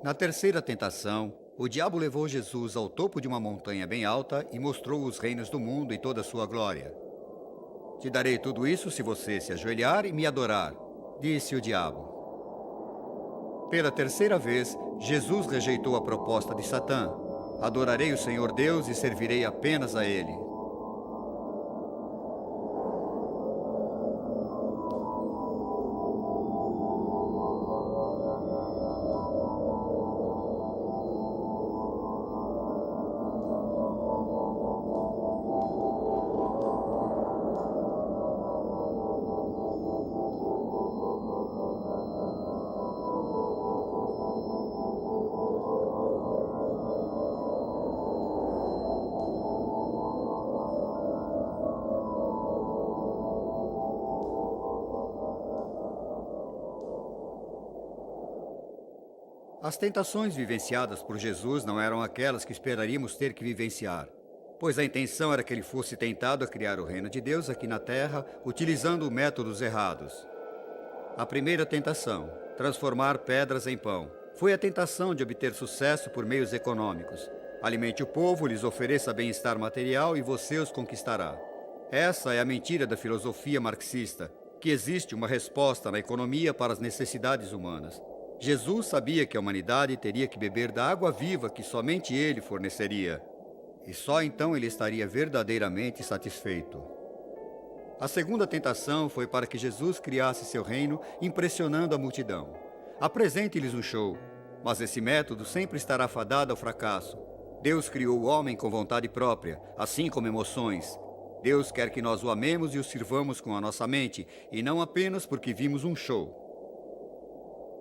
Na terceira tentação, o diabo levou Jesus ao topo de uma montanha bem alta e mostrou os reinos do mundo e toda a sua glória. Te darei tudo isso se você se ajoelhar e me adorar, disse o diabo. Pela terceira vez, Jesus rejeitou a proposta de Satã. Adorarei o Senhor Deus e servirei apenas a Ele. As tentações vivenciadas por Jesus não eram aquelas que esperaríamos ter que vivenciar, pois a intenção era que ele fosse tentado a criar o reino de Deus aqui na terra, utilizando métodos errados. A primeira tentação, transformar pedras em pão, foi a tentação de obter sucesso por meios econômicos. Alimente o povo, lhes ofereça bem-estar material e você os conquistará. Essa é a mentira da filosofia marxista, que existe uma resposta na economia para as necessidades humanas. Jesus sabia que a humanidade teria que beber da água viva que somente ele forneceria, e só então ele estaria verdadeiramente satisfeito. A segunda tentação foi para que Jesus criasse seu reino impressionando a multidão. Apresente-lhes um show, mas esse método sempre estará fadado ao fracasso. Deus criou o homem com vontade própria, assim como emoções. Deus quer que nós o amemos e o sirvamos com a nossa mente, e não apenas porque vimos um show.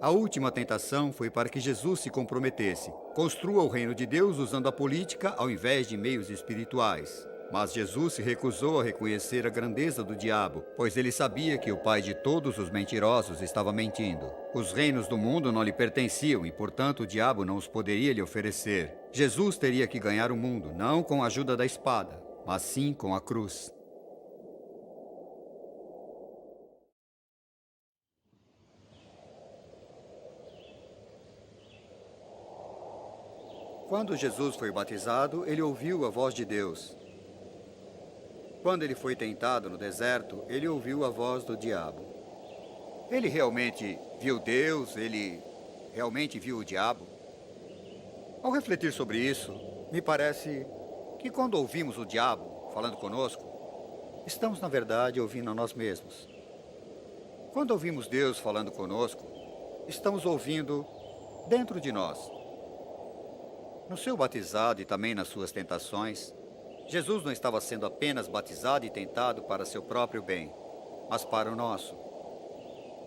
A última tentação foi para que Jesus se comprometesse. Construa o reino de Deus usando a política ao invés de meios espirituais. Mas Jesus se recusou a reconhecer a grandeza do diabo, pois ele sabia que o pai de todos os mentirosos estava mentindo. Os reinos do mundo não lhe pertenciam e, portanto, o diabo não os poderia lhe oferecer. Jesus teria que ganhar o mundo, não com a ajuda da espada, mas sim com a cruz. Quando Jesus foi batizado, ele ouviu a voz de Deus. Quando ele foi tentado no deserto, ele ouviu a voz do diabo. Ele realmente viu Deus? Ele realmente viu o diabo? Ao refletir sobre isso, me parece que quando ouvimos o diabo falando conosco, estamos, na verdade, ouvindo a nós mesmos. Quando ouvimos Deus falando conosco, estamos ouvindo dentro de nós. No seu batizado e também nas suas tentações, Jesus não estava sendo apenas batizado e tentado para seu próprio bem, mas para o nosso.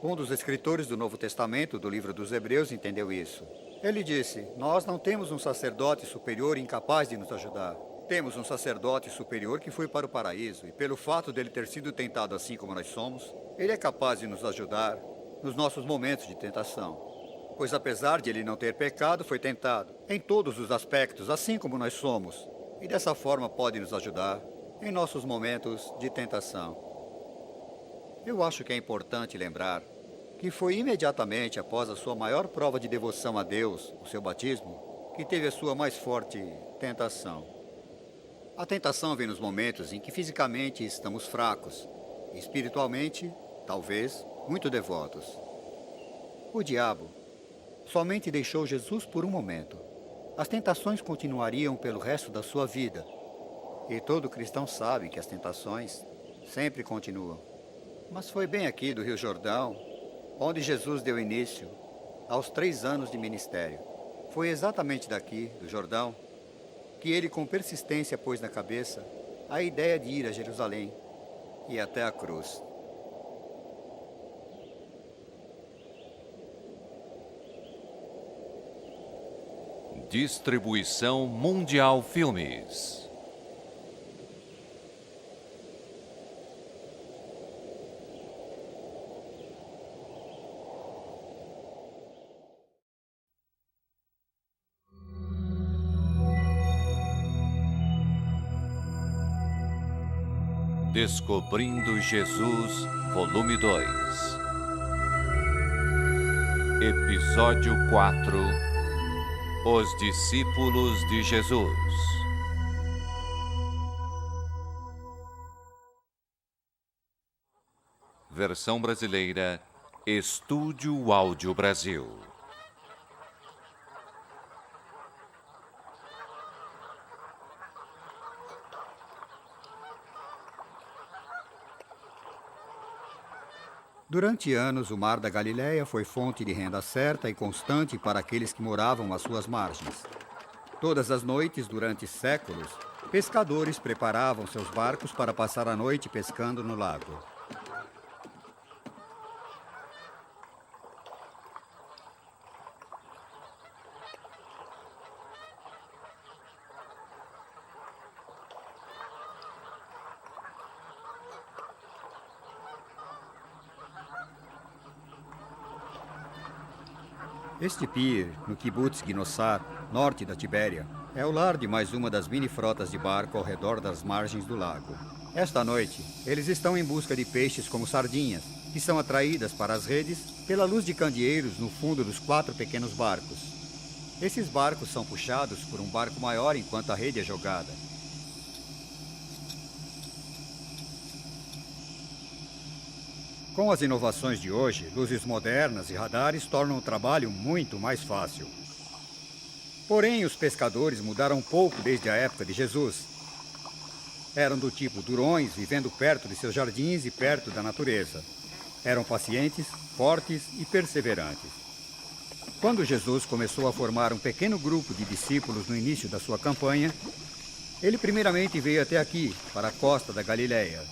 Um dos escritores do Novo Testamento, do livro dos Hebreus, entendeu isso. Ele disse: nós não temos um sacerdote superior incapaz de nos ajudar. Temos um sacerdote superior que foi para o paraíso, e pelo fato dele ter sido tentado assim como nós somos, ele é capaz de nos ajudar nos nossos momentos de tentação. Pois apesar de ele não ter pecado, foi tentado em todos os aspectos, assim como nós somos, e dessa forma pode nos ajudar em nossos momentos de tentação. Eu acho que é importante lembrar que foi imediatamente após a sua maior prova de devoção a Deus, o seu batismo, que teve a sua mais forte tentação. A tentação vem nos momentos em que fisicamente estamos fracos, e espiritualmente, talvez, muito devotos. O diabo somente deixou Jesus por um momento. As tentações continuariam pelo resto da sua vida. E todo cristão sabe que as tentações sempre continuam. Mas foi bem aqui do Rio Jordão, onde Jesus deu início aos 3 anos de ministério. Foi exatamente daqui, do Jordão, que ele com persistência pôs na cabeça a ideia de ir a Jerusalém e até a cruz. Distribuição Mundial Filmes. Descobrindo Jesus, Volume 2. Episódio 4. Os discípulos de Jesus. Versão brasileira, Estúdio Áudio Brasil. Durante anos, o Mar da Galileia foi fonte de renda certa e constante para aqueles que moravam às suas margens. Todas as noites, durante séculos, pescadores preparavam seus barcos para passar a noite pescando no lago. Este pier, no Kibbutz Ginossar, norte da Tibéria, é o lar de mais uma das mini-frotas de barco ao redor das margens do lago. Esta noite, eles estão em busca de peixes como sardinhas, que são atraídas para as redes pela luz de candeeiros no fundo dos 4 pequenos barcos. Esses barcos são puxados por um barco maior enquanto a rede é jogada. Com as inovações de hoje, luzes modernas e radares tornam o trabalho muito mais fácil. Porém, os pescadores mudaram pouco desde a época de Jesus. Eram do tipo durões, vivendo perto de seus jardins e perto da natureza. Eram pacientes, fortes e perseverantes. Quando Jesus começou a formar um pequeno grupo de discípulos no início da sua campanha, ele primeiramente veio até aqui, para a costa da Galileia.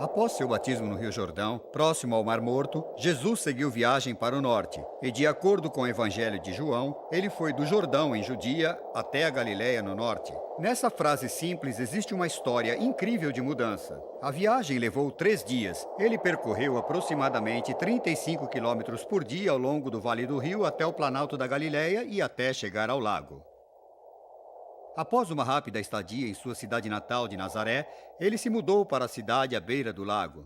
Após seu batismo no Rio Jordão, próximo ao Mar Morto, Jesus seguiu viagem para o norte. E de acordo com o Evangelho de João, ele foi do Jordão, em Judia, até a Galileia, no norte. Nessa frase simples existe uma história incrível de mudança. A viagem levou 3 dias. Ele percorreu aproximadamente 35 quilômetros por dia ao longo do Vale do Rio até o Planalto da Galileia e até chegar ao lago. Após uma rápida estadia em sua cidade natal de Nazaré, ele se mudou para a cidade à beira do lago.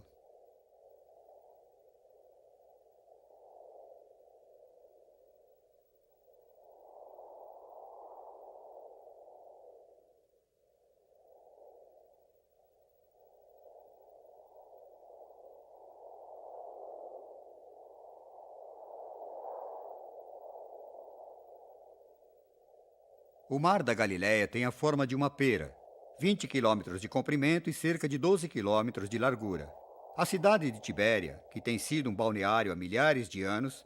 O Mar da Galileia tem a forma de uma pera, 20 quilômetros de comprimento e cerca de 12 quilômetros de largura. A cidade de Tibéria, que tem sido um balneário há milhares de anos,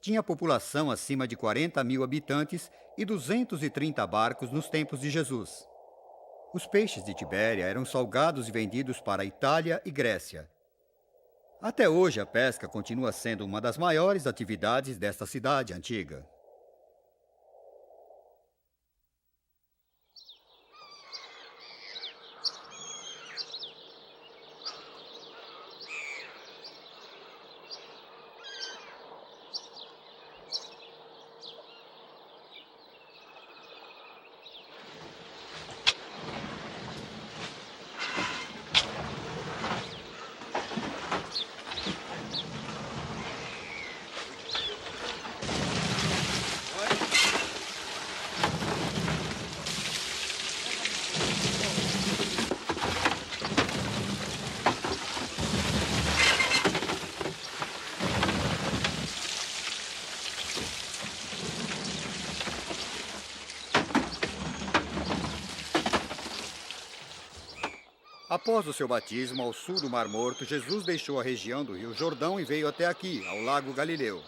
tinha população acima de 40 mil habitantes e 230 barcos nos tempos de Jesus. Os peixes de Tibéria eram salgados e vendidos para a Itália e Grécia. Até hoje, a pesca continua sendo uma das maiores atividades desta cidade antiga. Após o seu batismo ao sul do Mar Morto, Jesus deixou a região do Rio Jordão e veio até aqui, ao Lago Galileu.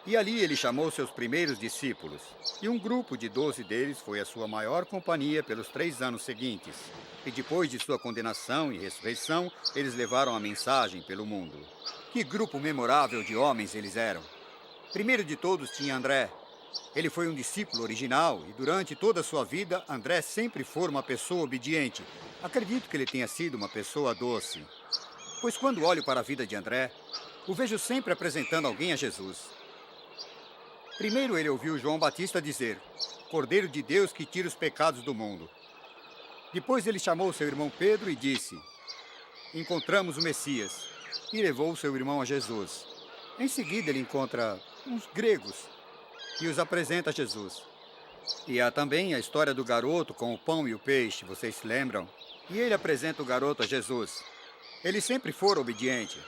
E ali ele chamou seus primeiros discípulos, e um grupo de 12 deles foi a sua maior companhia pelos 3 anos seguintes. E depois de sua condenação e ressurreição, eles levaram a mensagem pelo mundo. Que grupo memorável de homens eles eram! Primeiro de todos tinha André. Ele foi um discípulo original e durante toda a sua vida, André sempre foi uma pessoa obediente. Acredito que ele tenha sido uma pessoa doce. Pois quando olho para a vida de André, o vejo sempre apresentando alguém a Jesus. Primeiro ele ouviu João Batista dizer: Cordeiro de Deus que tira os pecados do mundo. Depois ele chamou seu irmão Pedro e disse: Encontramos o Messias. E levou seu irmão a Jesus. Em seguida ele encontra uns gregos e os apresenta a Jesus. E há também a história do garoto com o pão e o peixe, vocês se lembram? E ele apresenta o garoto a Jesus. Ele sempre foi obediente.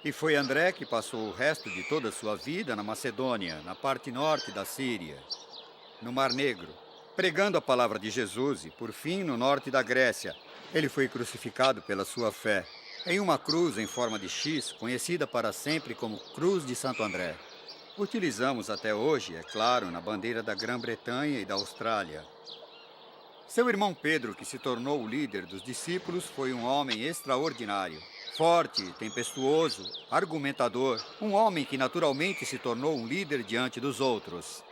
E foi André que passou o resto de toda a sua vida na Macedônia, na parte norte da Síria, no Mar Negro, pregando a palavra de Jesus e, por fim, no norte da Grécia. Ele foi crucificado pela sua fé, em uma cruz em forma de X, conhecida para sempre como Cruz de Santo André. Utilizamos até hoje, é claro, na bandeira da Grã-Bretanha e da Austrália. Seu irmão Pedro, que se tornou o líder dos discípulos, foi um homem extraordinário. Forte, tempestuoso, argumentador, um homem que naturalmente se tornou um líder diante dos outros.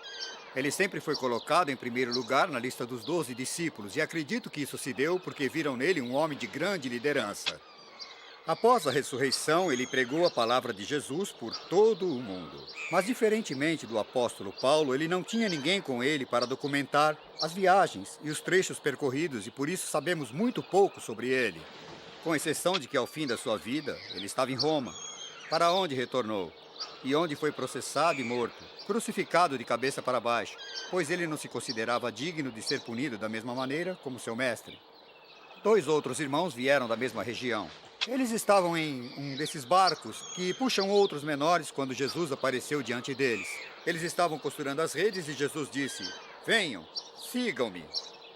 Ele sempre foi colocado em primeiro lugar na lista dos 12 discípulos e acredito que isso se deu porque viram nele um homem de grande liderança. Após a ressurreição, ele pregou a palavra de Jesus por todo o mundo. Mas, diferentemente do apóstolo Paulo, ele não tinha ninguém com ele para documentar as viagens e os trechos percorridos e por isso sabemos muito pouco sobre ele. Com exceção de que, ao fim da sua vida, ele estava em Roma, para onde retornou, e onde foi processado e morto, crucificado de cabeça para baixo, pois ele não se considerava digno de ser punido da mesma maneira como seu mestre. 2 outros irmãos vieram da mesma região. Eles estavam em um desses barcos que puxam outros menores quando Jesus apareceu diante deles. Eles estavam costurando as redes e Jesus disse: Venham, sigam-me.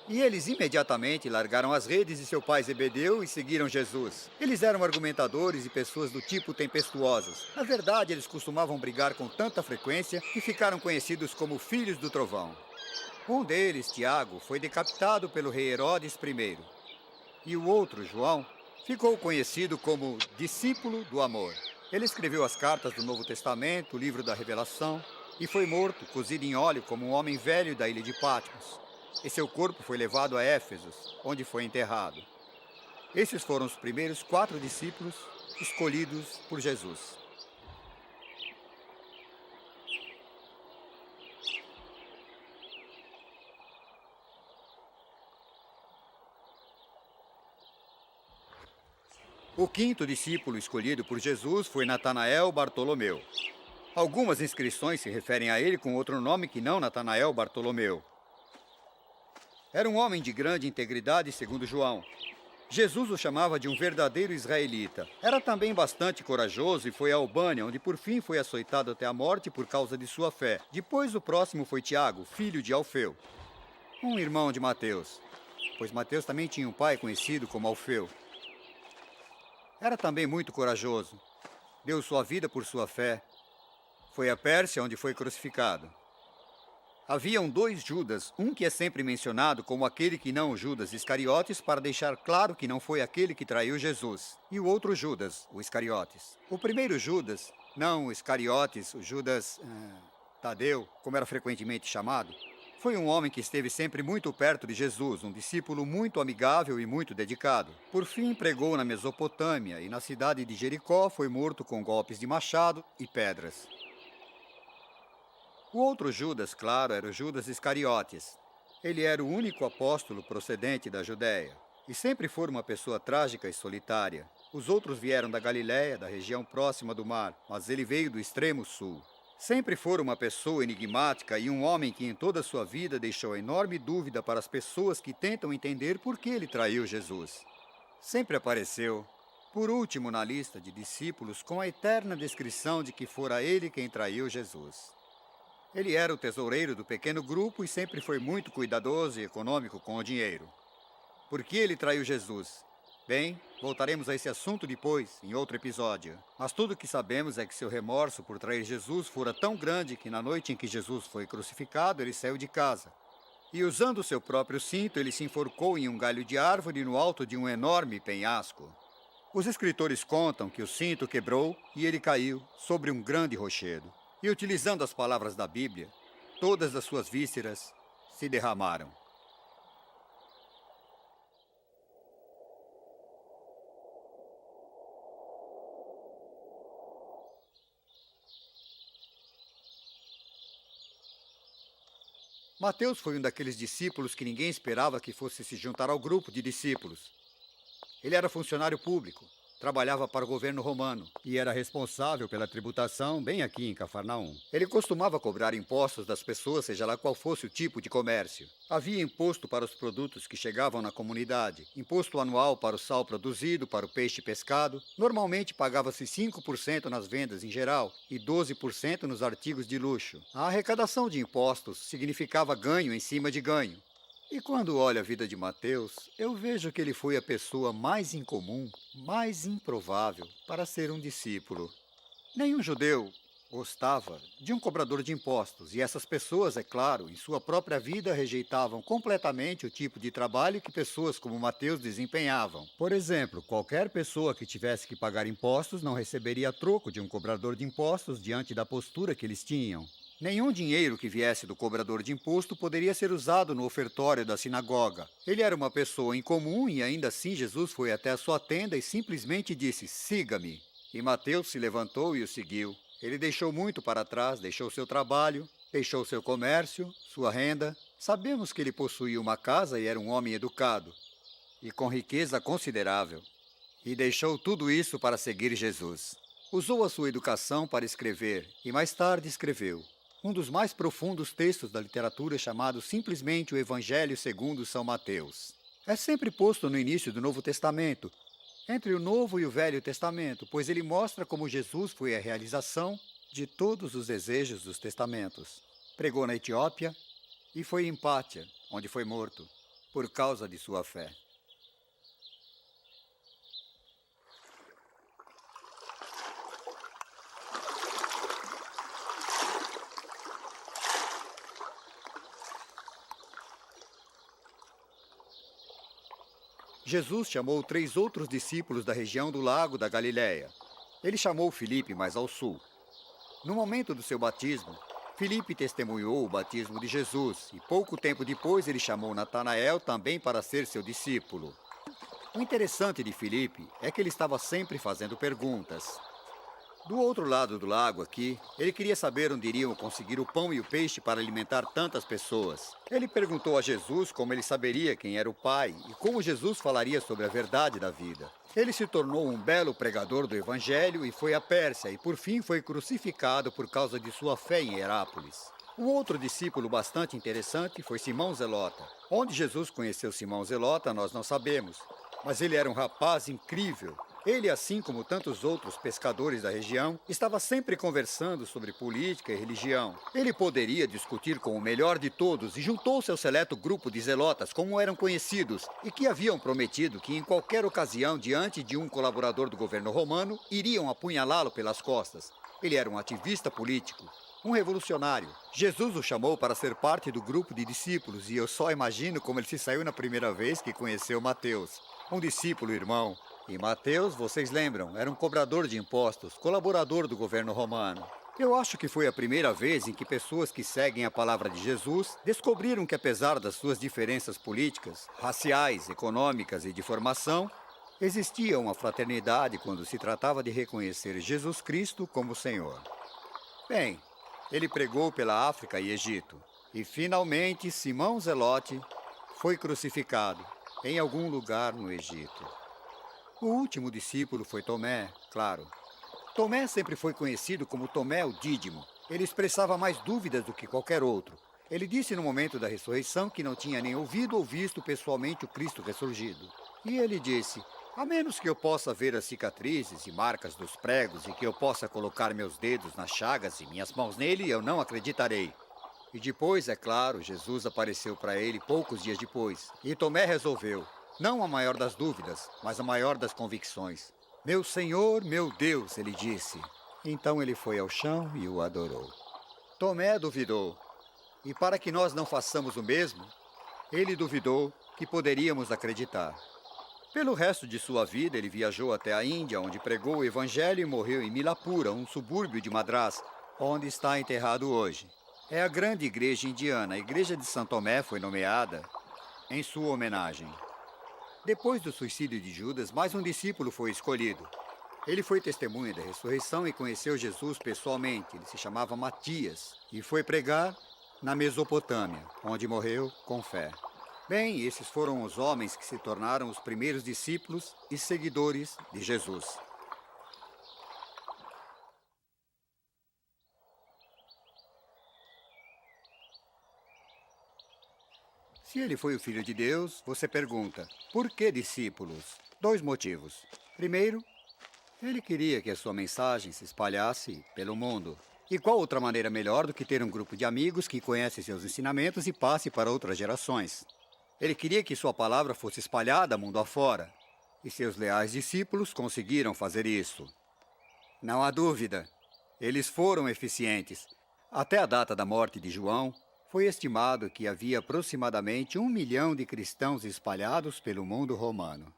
E eles imediatamente largaram as redes de seu pai Zebedeu e seguiram Jesus. Eles eram argumentadores e pessoas do tipo tempestuosas. Na verdade, eles costumavam brigar com tanta frequência que ficaram conhecidos como filhos do trovão. Um deles, Tiago, foi decapitado pelo rei Herodes I. E o outro, João, ficou conhecido como discípulo do amor. Ele escreveu as cartas do Novo Testamento, o livro da Revelação, e foi morto, cozido em óleo, como um homem velho da ilha de Patmos. E seu corpo foi levado a Éfeso, onde foi enterrado. Esses foram os primeiros 4 discípulos escolhidos por Jesus. O 5º discípulo escolhido por Jesus foi Natanael Bartolomeu. Algumas inscrições se referem a ele com outro nome que não Natanael Bartolomeu. Era um homem de grande integridade, segundo João. Jesus o chamava de um verdadeiro israelita. Era também bastante corajoso e foi a Albânia, onde por fim foi açoitado até a morte por causa de sua fé. Depois o próximo foi Tiago, filho de Alfeu, um irmão de Mateus, pois Mateus também tinha um pai conhecido como Alfeu. Era também muito corajoso. Deu sua vida por sua fé. Foi à Pérsia, onde foi crucificado. Haviam 2 Judas, um que é sempre mencionado como aquele que não o Judas Iscariotes, para deixar claro que não foi aquele que traiu Jesus, e o outro Judas, o Iscariotes. O primeiro Judas, não o Iscariotes, o Judas Tadeu, como era frequentemente chamado, foi um homem que esteve sempre muito perto de Jesus, um discípulo muito amigável e muito dedicado. Por fim, pregou na Mesopotâmia e na cidade de Jericó foi morto com golpes de machado e pedras. O outro Judas, claro, era o Judas Iscariotes. Ele era o único apóstolo procedente da Judéia e sempre foi uma pessoa trágica e solitária. Os outros vieram da Galiléia, da região próxima do mar, mas ele veio do extremo sul. Sempre foi uma pessoa enigmática e um homem que em toda a sua vida deixou enorme dúvida para as pessoas que tentam entender por que ele traiu Jesus. Sempre apareceu, por último na lista de discípulos, com a eterna descrição de que fora ele quem traiu Jesus. Ele era o tesoureiro do pequeno grupo e sempre foi muito cuidadoso e econômico com o dinheiro. Por que ele traiu Jesus? Bem, voltaremos a esse assunto depois, em outro episódio. Mas tudo o que sabemos é que seu remorso por trair Jesus fora tão grande que na noite em que Jesus foi crucificado, ele saiu de casa. E usando seu próprio cinto, ele se enforcou em um galho de árvore no alto de um enorme penhasco. Os escritores contam que o cinto quebrou e ele caiu sobre um grande rochedo. E utilizando as palavras da Bíblia, todas as suas vísceras se derramaram. Mateus foi um daqueles discípulos que ninguém esperava que fosse se juntar ao grupo de discípulos. Ele era funcionário público, trabalhava para o governo romano e era responsável pela tributação bem aqui em Cafarnaum. Ele costumava cobrar impostos das pessoas, seja lá qual fosse o tipo de comércio. Havia imposto para os produtos que chegavam na comunidade, imposto anual para o sal produzido, para o peixe pescado. Normalmente pagava-se 5% nas vendas em geral e 12% nos artigos de luxo. A arrecadação de impostos significava ganho em cima de ganho. E quando olho a vida de Mateus, eu vejo que ele foi a pessoa mais incomum, mais improvável para ser um discípulo. Nenhum judeu gostava de um cobrador de impostos, e essas pessoas, é claro, em sua própria vida rejeitavam completamente o tipo de trabalho que pessoas como Mateus desempenhavam. Por exemplo, qualquer pessoa que tivesse que pagar impostos não receberia troco de um cobrador de impostos diante da postura que eles tinham. Nenhum dinheiro que viesse do cobrador de imposto poderia ser usado no ofertório da sinagoga. Ele era uma pessoa incomum e ainda assim Jesus foi até a sua tenda e simplesmente disse: "Siga-me." E Mateus se levantou e o seguiu. Ele deixou muito para trás, deixou seu trabalho, deixou seu comércio, sua renda. Sabemos que ele possuía uma casa e era um homem educado e com riqueza considerável. E deixou tudo isso para seguir Jesus. Usou a sua educação para escrever e mais tarde escreveu um dos mais profundos textos da literatura, chamado simplesmente o Evangelho segundo São Mateus. É sempre posto no início do Novo Testamento, entre o Novo e o Velho Testamento, pois ele mostra como Jesus foi a realização de todos os desejos dos testamentos. Pregou na Etiópia e foi em Pátia, onde foi morto, por causa de sua fé. Jesus chamou 3 outros discípulos da região do lago da Galileia. Ele chamou Filipe mais ao sul. No momento do seu batismo, Filipe testemunhou o batismo de Jesus e pouco tempo depois ele chamou Natanael também para ser seu discípulo. O interessante de Filipe é que ele estava sempre fazendo perguntas. Do outro lado do lago aqui, ele queria saber onde iriam conseguir o pão e o peixe para alimentar tantas pessoas. Ele perguntou a Jesus como ele saberia quem era o Pai e como Jesus falaria sobre a verdade da vida. Ele se tornou um belo pregador do Evangelho e foi à Pérsia e por fim foi crucificado por causa de sua fé em Herápolis. Um outro discípulo bastante interessante foi Simão Zelota. Onde Jesus conheceu Simão Zelota nós não sabemos, mas ele era um rapaz incrível. Ele, assim como tantos outros pescadores da região, estava sempre conversando sobre política e religião. Ele poderia discutir com o melhor de todos e juntou-se ao seleto grupo de zelotas, como eram conhecidos, e que haviam prometido que em qualquer ocasião, diante de um colaborador do governo romano, iriam apunhalá-lo pelas costas. Ele era um ativista político, um revolucionário. Jesus o chamou para ser parte do grupo de discípulos e eu só imagino como ele se saiu na primeira vez que conheceu Mateus. Um discípulo irmão. E Mateus, vocês lembram, era um cobrador de impostos, colaborador do governo romano. Eu acho que foi a primeira vez em que pessoas que seguem a palavra de Jesus descobriram que, apesar das suas diferenças políticas, raciais, econômicas e de formação, existia uma fraternidade quando se tratava de reconhecer Jesus Cristo como Senhor. Bem, ele pregou pela África e Egito. E, finalmente, Simão Zelote foi crucificado em algum lugar no Egito. O último discípulo foi Tomé, claro. Tomé sempre foi conhecido como Tomé o Dídimo. Ele expressava mais dúvidas do que qualquer outro. Ele disse no momento da ressurreição que não tinha nem ouvido ou visto pessoalmente o Cristo ressurgido. E ele disse: "A menos que eu possa ver as cicatrizes e marcas dos pregos e que eu possa colocar meus dedos nas chagas e minhas mãos nele, eu não acreditarei." E depois, é claro, Jesus apareceu para ele poucos dias depois. E Tomé resolveu: Não a maior das dúvidas, mas a maior das convicções. Meu Senhor, meu Deus, ele disse. Então ele foi ao chão e o adorou. Tomé duvidou. E para que nós não façamos o mesmo, ele duvidou que poderíamos acreditar. Pelo resto de sua vida, ele viajou até a Índia, onde pregou o Evangelho e morreu em Milapura, um subúrbio de Madrás, onde está enterrado hoje. É a grande igreja indiana. A igreja de São Tomé foi nomeada em sua homenagem. Depois do suicídio de Judas, mais um discípulo foi escolhido. Ele foi testemunha da ressurreição e conheceu Jesus pessoalmente. Ele se chamava Matias e foi pregar na Mesopotâmia, onde morreu com fé. Bem, esses foram os homens que se tornaram os primeiros discípulos e seguidores de Jesus. Se ele foi o Filho de Deus, você pergunta, por que discípulos? 2 motivos. Primeiro, ele queria que a sua mensagem se espalhasse pelo mundo. E qual outra maneira melhor do que ter um grupo de amigos que conhece seus ensinamentos e passe para outras gerações? Ele queria que sua palavra fosse espalhada mundo afora. E seus leais discípulos conseguiram fazer isso. Não há dúvida, eles foram eficientes. Até a data da morte de João, foi estimado que havia aproximadamente 1 milhão de cristãos espalhados pelo mundo romano.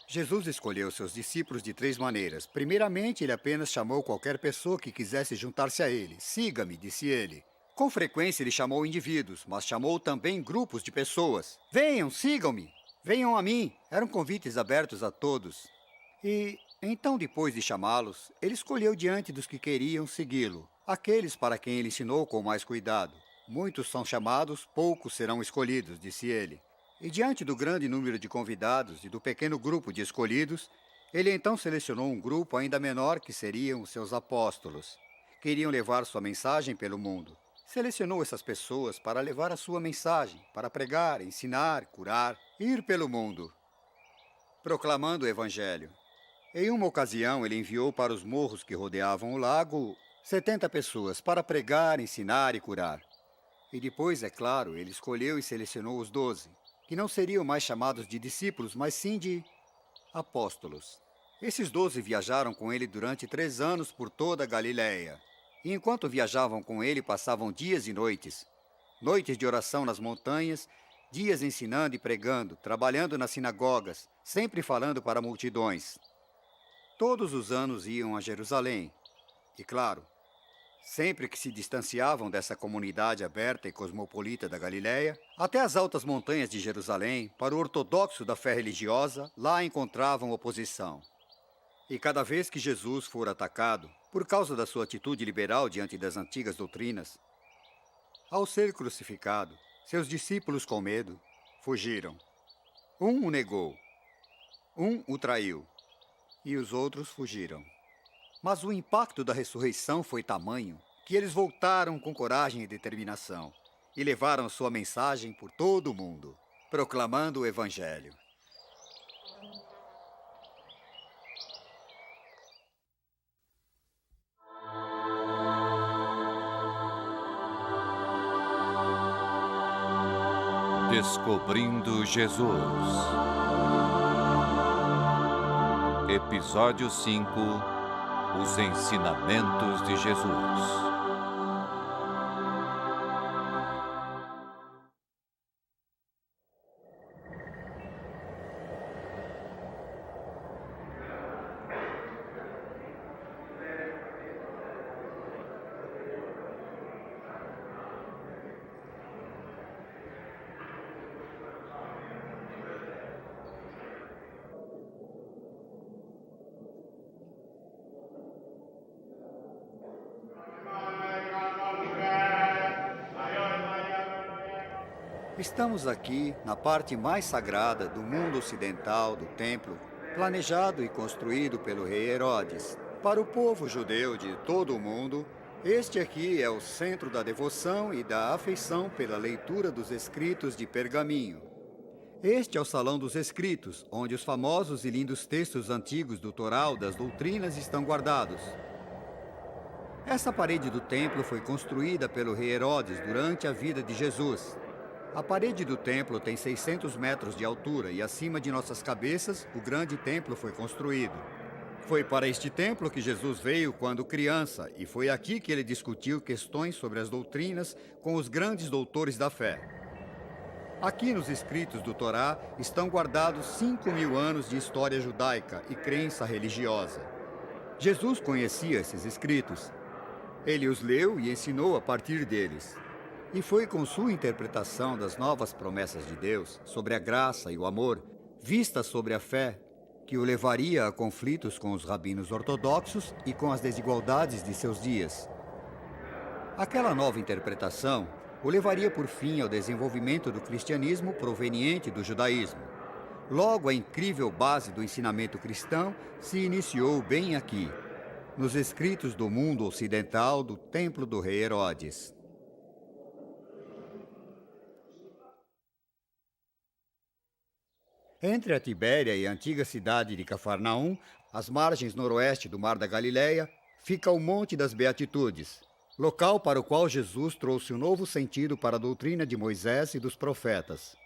Jesus escolheu seus discípulos de 3 maneiras. Primeiramente, ele apenas chamou qualquer pessoa que quisesse juntar-se a ele. Siga-me, disse ele. Com frequência, ele chamou indivíduos, mas chamou também grupos de pessoas. Venham, sigam-me, venham a mim. Eram convites abertos a todos. E então, depois de chamá-los, ele escolheu diante dos que queriam segui-lo, aqueles para quem ele ensinou com mais cuidado. Muitos são chamados, poucos serão escolhidos, disse ele. E diante do grande número de convidados e do pequeno grupo de escolhidos, ele então selecionou um grupo ainda menor que seriam os seus apóstolos. Queriam levar sua mensagem pelo mundo. Selecionou essas pessoas para levar a sua mensagem, para pregar, ensinar, curar, ir pelo mundo, proclamando o Evangelho. Em uma ocasião, ele enviou para os morros que rodeavam o lago 70 pessoas para pregar, ensinar e curar. E depois, é claro, ele escolheu e selecionou os 12, que não seriam mais chamados de discípulos, mas sim de apóstolos. Esses 12 viajaram com ele durante 3 anos por toda a Galiléia. E enquanto viajavam com ele, passavam dias e noites. Noites de oração nas montanhas, dias ensinando e pregando, trabalhando nas sinagogas, sempre falando para multidões. Todos os anos iam a Jerusalém. E claro, sempre que se distanciavam dessa comunidade aberta e cosmopolita da Galiléia, até as altas montanhas de Jerusalém, para o ortodoxo da fé religiosa, lá encontravam oposição. E cada vez que Jesus for atacado, por causa da sua atitude liberal diante das antigas doutrinas, ao ser crucificado, seus discípulos com medo fugiram. Um o negou, um o traiu, e os outros fugiram. Mas o impacto da ressurreição foi tamanho que eles voltaram com coragem e determinação e levaram sua mensagem por todo o mundo, proclamando o Evangelho. Descobrindo Jesus. Episódio 5. Os ensinamentos de Jesus. Estamos aqui na parte mais sagrada do mundo ocidental do templo, planejado e construído pelo rei Herodes. Para o povo judeu de todo o mundo, este aqui é o centro da devoção e da afeição pela leitura dos escritos de pergaminho. Este é o Salão dos Escritos, onde os famosos e lindos textos antigos do Toral das doutrinas estão guardados. Essa parede do templo foi construída pelo rei Herodes durante a vida de Jesus. A parede do templo tem 600 metros de altura e acima de nossas cabeças, o grande templo foi construído. Foi para este templo que Jesus veio quando criança e foi aqui que ele discutiu questões sobre as doutrinas com os grandes doutores da fé. Aqui nos escritos do Torá estão guardados 5.000 anos de história judaica e crença religiosa. Jesus conhecia esses escritos. Ele os leu e ensinou a partir deles. E foi com sua interpretação das novas promessas de Deus sobre a graça e o amor, vistas sobre a fé, que o levaria a conflitos com os rabinos ortodoxos e com as desigualdades de seus dias. Aquela nova interpretação o levaria por fim ao desenvolvimento do cristianismo proveniente do judaísmo. Logo, a incrível base do ensinamento cristão se iniciou bem aqui, nos escritos do mundo ocidental do templo do rei Herodes. Entre a Tibéria e a antiga cidade de Cafarnaum, às margens noroeste do Mar da Galileia, fica o Monte das Beatitudes, local para o qual Jesus trouxe um novo sentido para a doutrina de Moisés e dos profetas.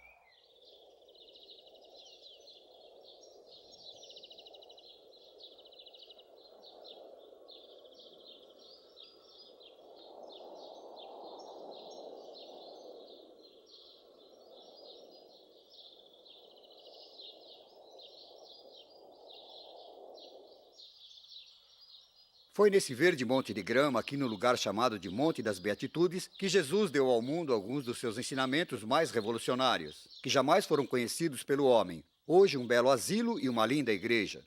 Foi nesse verde monte de grama, aqui no lugar chamado de Monte das Beatitudes, que Jesus deu ao mundo alguns dos seus ensinamentos mais revolucionários, que jamais foram conhecidos pelo homem. Hoje, um belo asilo e uma linda igreja.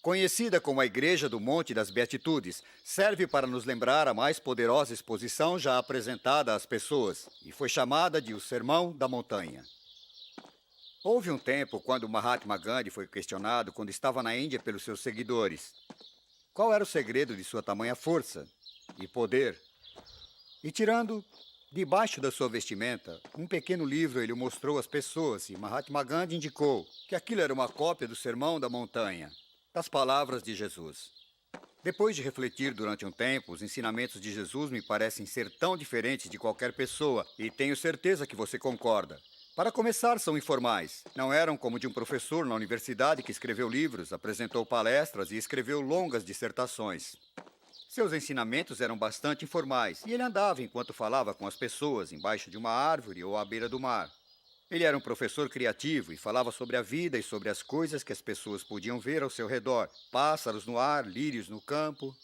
Conhecida como a Igreja do Monte das Beatitudes, serve para nos lembrar a mais poderosa exposição já apresentada às pessoas, e foi chamada de o Sermão da Montanha. Houve um tempo quando Mahatma Gandhi foi questionado quando estava na Índia pelos seus seguidores. Qual era o segredo de sua tamanha força e poder? E tirando debaixo da sua vestimenta um pequeno livro, ele o mostrou às pessoas e Mahatma Gandhi indicou que aquilo era uma cópia do Sermão da Montanha, das palavras de Jesus. Depois de refletir durante um tempo, os ensinamentos de Jesus me parecem ser tão diferentes de qualquer pessoa e tenho certeza que você concorda. Para começar, são informais. Não eram como de um professor na universidade que escreveu livros, apresentou palestras e escreveu longas dissertações. Seus ensinamentos eram bastante informais e ele andava enquanto falava com as pessoas, embaixo de uma árvore ou à beira do mar. Ele era um professor criativo e falava sobre a vida e sobre as coisas que as pessoas podiam ver ao seu redor. Pássaros no ar, lírios no campo.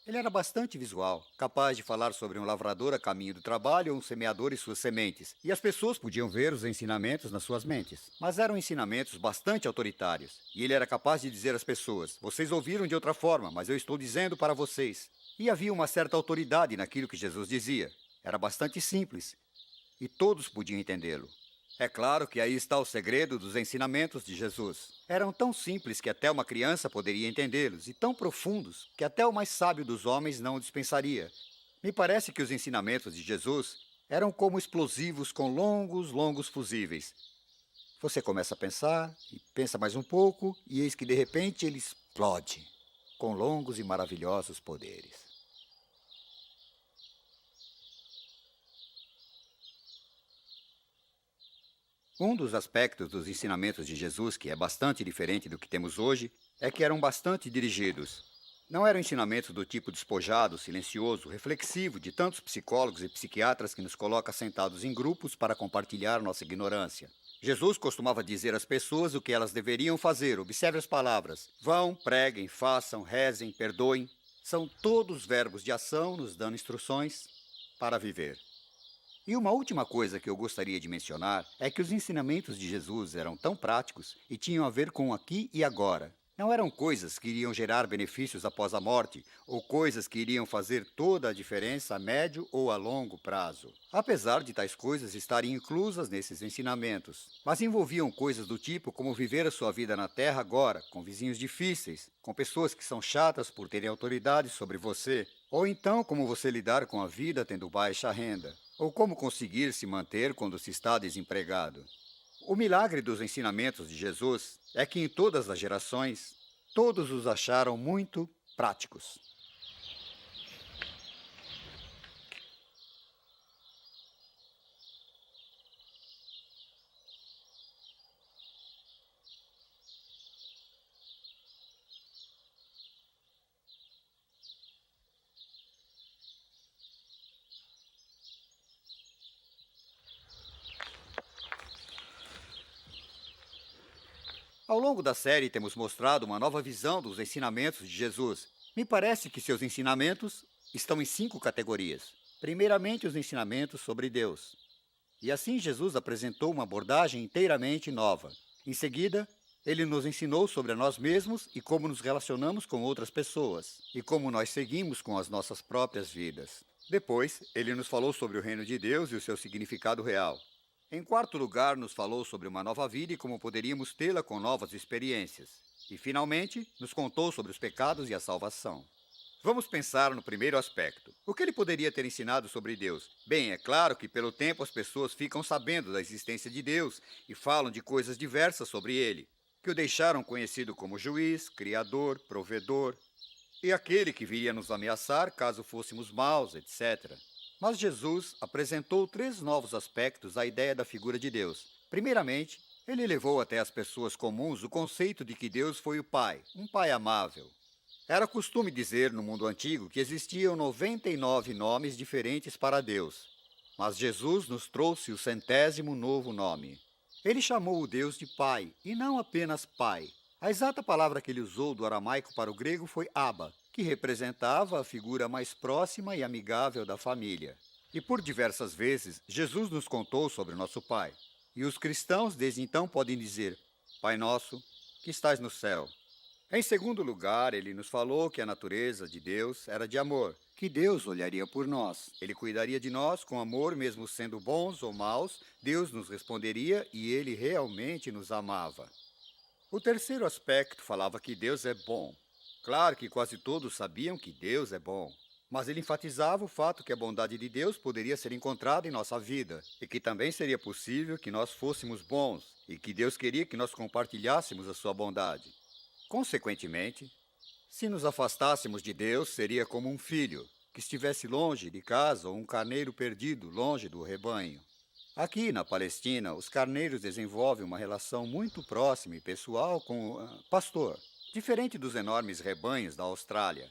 Ele era bastante visual, capaz de falar sobre um lavrador a caminho do trabalho ou um semeador e suas sementes. E as pessoas podiam ver os ensinamentos nas suas mentes. Mas eram ensinamentos bastante autoritários. E ele era capaz de dizer às pessoas: vocês ouviram de outra forma, mas eu estou dizendo para vocês. E havia uma certa autoridade naquilo que Jesus dizia. Era bastante simples. E todos podiam entendê-lo. É claro que aí está o segredo dos ensinamentos de Jesus. Eram tão simples que até uma criança poderia entendê-los, e tão profundos que até o mais sábio dos homens não o dispensaria. Me parece que os ensinamentos de Jesus eram como explosivos com longos fusíveis. Você começa a pensar, e pensa mais um pouco, e eis que de repente ele explode, com longos e maravilhosos poderes. Um dos aspectos dos ensinamentos de Jesus, que é bastante diferente do que temos hoje, é que eram bastante dirigidos. Não eram ensinamentos do tipo despojado, silencioso, reflexivo de tantos psicólogos e psiquiatras que nos coloca sentados em grupos para compartilhar nossa ignorância. Jesus costumava dizer às pessoas o que elas deveriam fazer. Observe as palavras. Vão, preguem, façam, rezem, perdoem. São todos verbos de ação nos dando instruções para viver. E uma última coisa que eu gostaria de mencionar é que os ensinamentos de Jesus eram tão práticos e tinham a ver com o aqui e agora. Não eram coisas que iriam gerar benefícios após a morte, ou coisas que iriam fazer toda a diferença a médio ou a longo prazo. Apesar de tais coisas estarem inclusas nesses ensinamentos, mas envolviam coisas do tipo como viver a sua vida na Terra agora, com vizinhos difíceis, com pessoas que são chatas por terem autoridade sobre você, ou então como você lidar com a vida tendo baixa renda. Ou como conseguir se manter quando se está desempregado. O milagre dos ensinamentos de Jesus é que em todas as gerações, todos os acharam muito práticos. Ao longo da série, temos mostrado uma nova visão dos ensinamentos de Jesus. Me parece que seus ensinamentos estão em 5 categorias. Primeiramente, os ensinamentos sobre Deus. E assim, Jesus apresentou uma abordagem inteiramente nova. Em seguida, ele nos ensinou sobre nós mesmos e como nos relacionamos com outras pessoas, e como nós seguimos com as nossas próprias vidas. Depois, ele nos falou sobre o reino de Deus e o seu significado real. Em quarto lugar, nos falou sobre uma nova vida e como poderíamos tê-la com novas experiências. E, finalmente, nos contou sobre os pecados e a salvação. Vamos pensar no primeiro aspecto. O que ele poderia ter ensinado sobre Deus? Bem, é claro que pelo tempo as pessoas ficam sabendo da existência de Deus e falam de coisas diversas sobre ele, que o deixaram conhecido como juiz, criador, provedor, e aquele que viria nos ameaçar caso fôssemos maus, etc. Mas Jesus apresentou 3 novos aspectos à ideia da figura de Deus. Primeiramente, ele levou até as pessoas comuns o conceito de que Deus foi o Pai, um Pai amável. Era costume dizer no mundo antigo que existiam 99 nomes diferentes para Deus, mas Jesus nos trouxe o 100º novo nome. Ele chamou o Deus de Pai, e não apenas Pai. A exata palavra que ele usou do aramaico para o grego foi Abba, que representava a figura mais próxima e amigável da família. E por diversas vezes, Jesus nos contou sobre nosso Pai. E os cristãos desde então podem dizer: Pai nosso, que estais no céu. Em segundo lugar, ele nos falou que a natureza de Deus era de amor, que Deus olharia por nós. Ele cuidaria de nós com amor, mesmo sendo bons ou maus, Deus nos responderia e ele realmente nos amava. O terceiro aspecto falava que Deus é bom. Claro que quase todos sabiam que Deus é bom, mas ele enfatizava o fato que a bondade de Deus poderia ser encontrada em nossa vida e que também seria possível que nós fôssemos bons e que Deus queria que nós compartilhássemos a sua bondade. Consequentemente, se nos afastássemos de Deus, seria como um filho que estivesse longe de casa ou um carneiro perdido longe do rebanho. Aqui na Palestina, os carneiros desenvolvem uma relação muito próxima e pessoal com o pastor, diferente dos enormes rebanhos da Austrália.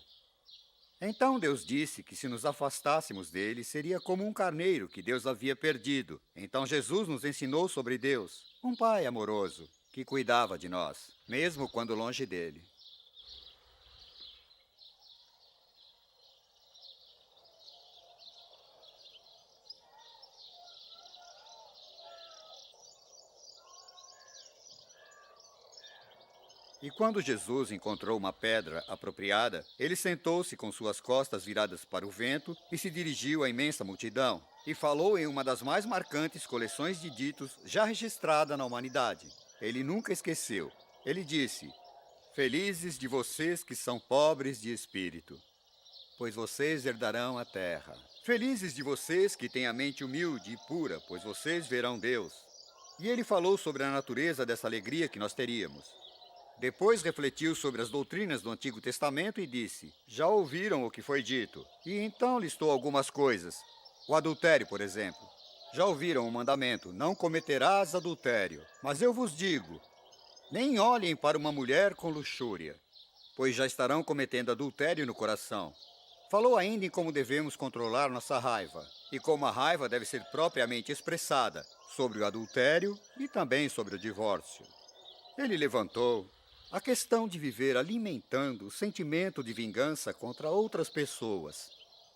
Então Deus disse que se nos afastássemos dele, seria como um carneiro que Deus havia perdido. Então Jesus nos ensinou sobre Deus, um pai amoroso, que cuidava de nós, mesmo quando longe dele. E quando Jesus encontrou uma pedra apropriada, ele sentou-se com suas costas viradas para o vento e se dirigiu à imensa multidão, e falou em uma das mais marcantes coleções de ditos já registrada na humanidade. Ele nunca esqueceu. Ele disse: Felizes de vocês que são pobres de espírito, pois vocês herdarão a terra. Felizes de vocês que têm a mente humilde e pura, pois vocês verão Deus. E ele falou sobre a natureza dessa alegria que nós teríamos. Depois refletiu sobre as doutrinas do Antigo Testamento e disse: Já ouviram o que foi dito? E então listou algumas coisas. O adultério, por exemplo. Já ouviram o mandamento: não cometerás adultério. Mas eu vos digo, nem olhem para uma mulher com luxúria, pois já estarão cometendo adultério no coração. Falou ainda em como devemos controlar nossa raiva, e como a raiva deve ser propriamente expressada, sobre o adultério e também sobre o divórcio. Ele levantou a questão de viver alimentando o sentimento de vingança contra outras pessoas,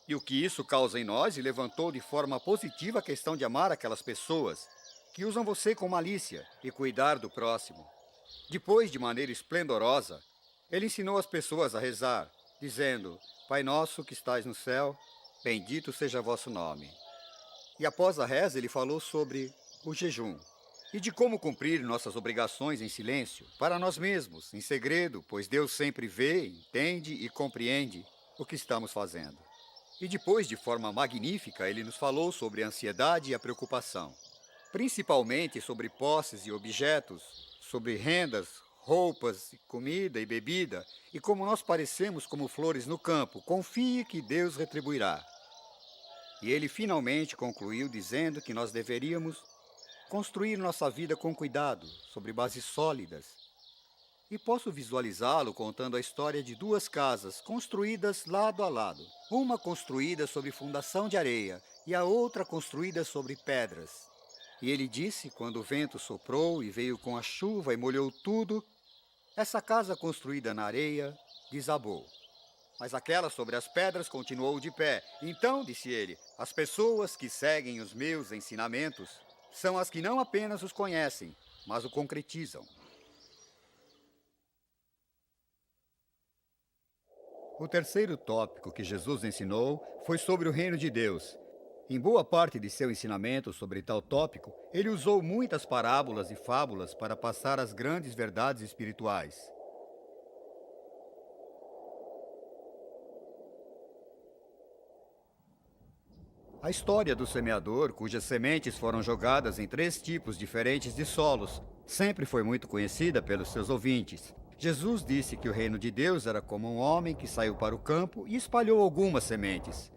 e o que isso causa em nós, e levantou de forma positiva a questão de amar aquelas pessoas que usam você com malícia e cuidar do próximo. Depois, de maneira esplendorosa, ele ensinou as pessoas a rezar, dizendo: Pai nosso que estais no céu, bendito seja vosso nome. E após a reza, ele falou sobre o jejum e de como cumprir nossas obrigações em silêncio, para nós mesmos, em segredo, pois Deus sempre vê, entende e compreende o que estamos fazendo. E depois, de forma magnífica, ele nos falou sobre a ansiedade e a preocupação, principalmente sobre posses e objetos, sobre rendas, roupas, comida e bebida, e como nós parecemos como flores no campo. Confie que Deus retribuirá. E ele finalmente concluiu dizendo que nós deveríamos construir nossa vida com cuidado, sobre bases sólidas. E posso visualizá-lo contando a história de 2 casas construídas lado a lado. Uma construída sobre fundação de areia e a outra construída sobre pedras. E ele disse, quando o vento soprou e veio com a chuva e molhou tudo, Essa casa construída na areia desabou. Mas aquela sobre as pedras continuou de pé. Então, disse ele, as pessoas que seguem os meus ensinamentos são as que não apenas os conhecem, mas o concretizam. O terceiro tópico que Jesus ensinou foi sobre o reino de Deus. Em boa parte de seu ensinamento sobre tal tópico, ele usou muitas parábolas e fábulas para passar as grandes verdades espirituais. A história do semeador, cujas sementes foram jogadas em 3 tipos diferentes de solos, sempre foi muito conhecida pelos seus ouvintes. Jesus disse que o reino de Deus era como um homem que saiu para o campo e espalhou algumas sementes.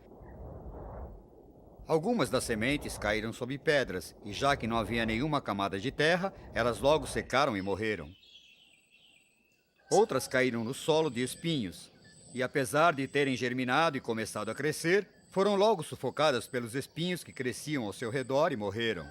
Algumas das sementes caíram sobre pedras, e já que não havia nenhuma camada de terra, elas logo secaram e morreram. Outras caíram no solo de espinhos, e apesar de terem germinado e começado a crescer, foram logo sufocadas pelos espinhos que cresciam ao seu redor e morreram.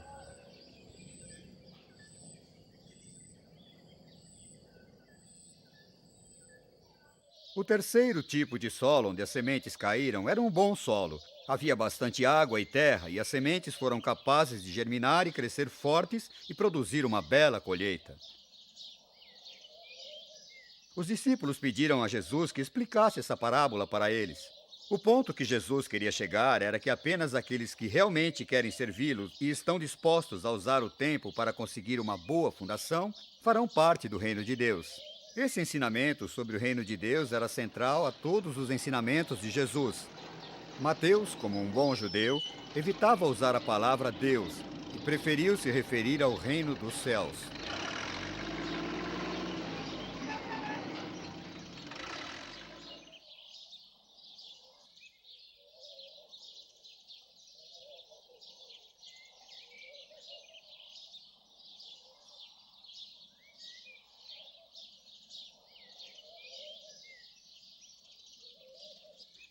O terceiro tipo de solo onde as sementes caíram era um bom solo. Havia bastante água e terra, e as sementes foram capazes de germinar e crescer fortes e produzir uma bela colheita. Os discípulos pediram a Jesus que explicasse essa parábola para eles. O ponto que Jesus queria chegar era que apenas aqueles que realmente querem servi-lo e estão dispostos a usar o tempo para conseguir uma boa fundação farão parte do reino de Deus. Esse ensinamento sobre o reino de Deus era central a todos os ensinamentos de Jesus. Mateus, como um bom judeu, evitava usar a palavra Deus e preferiu se referir ao reino dos céus.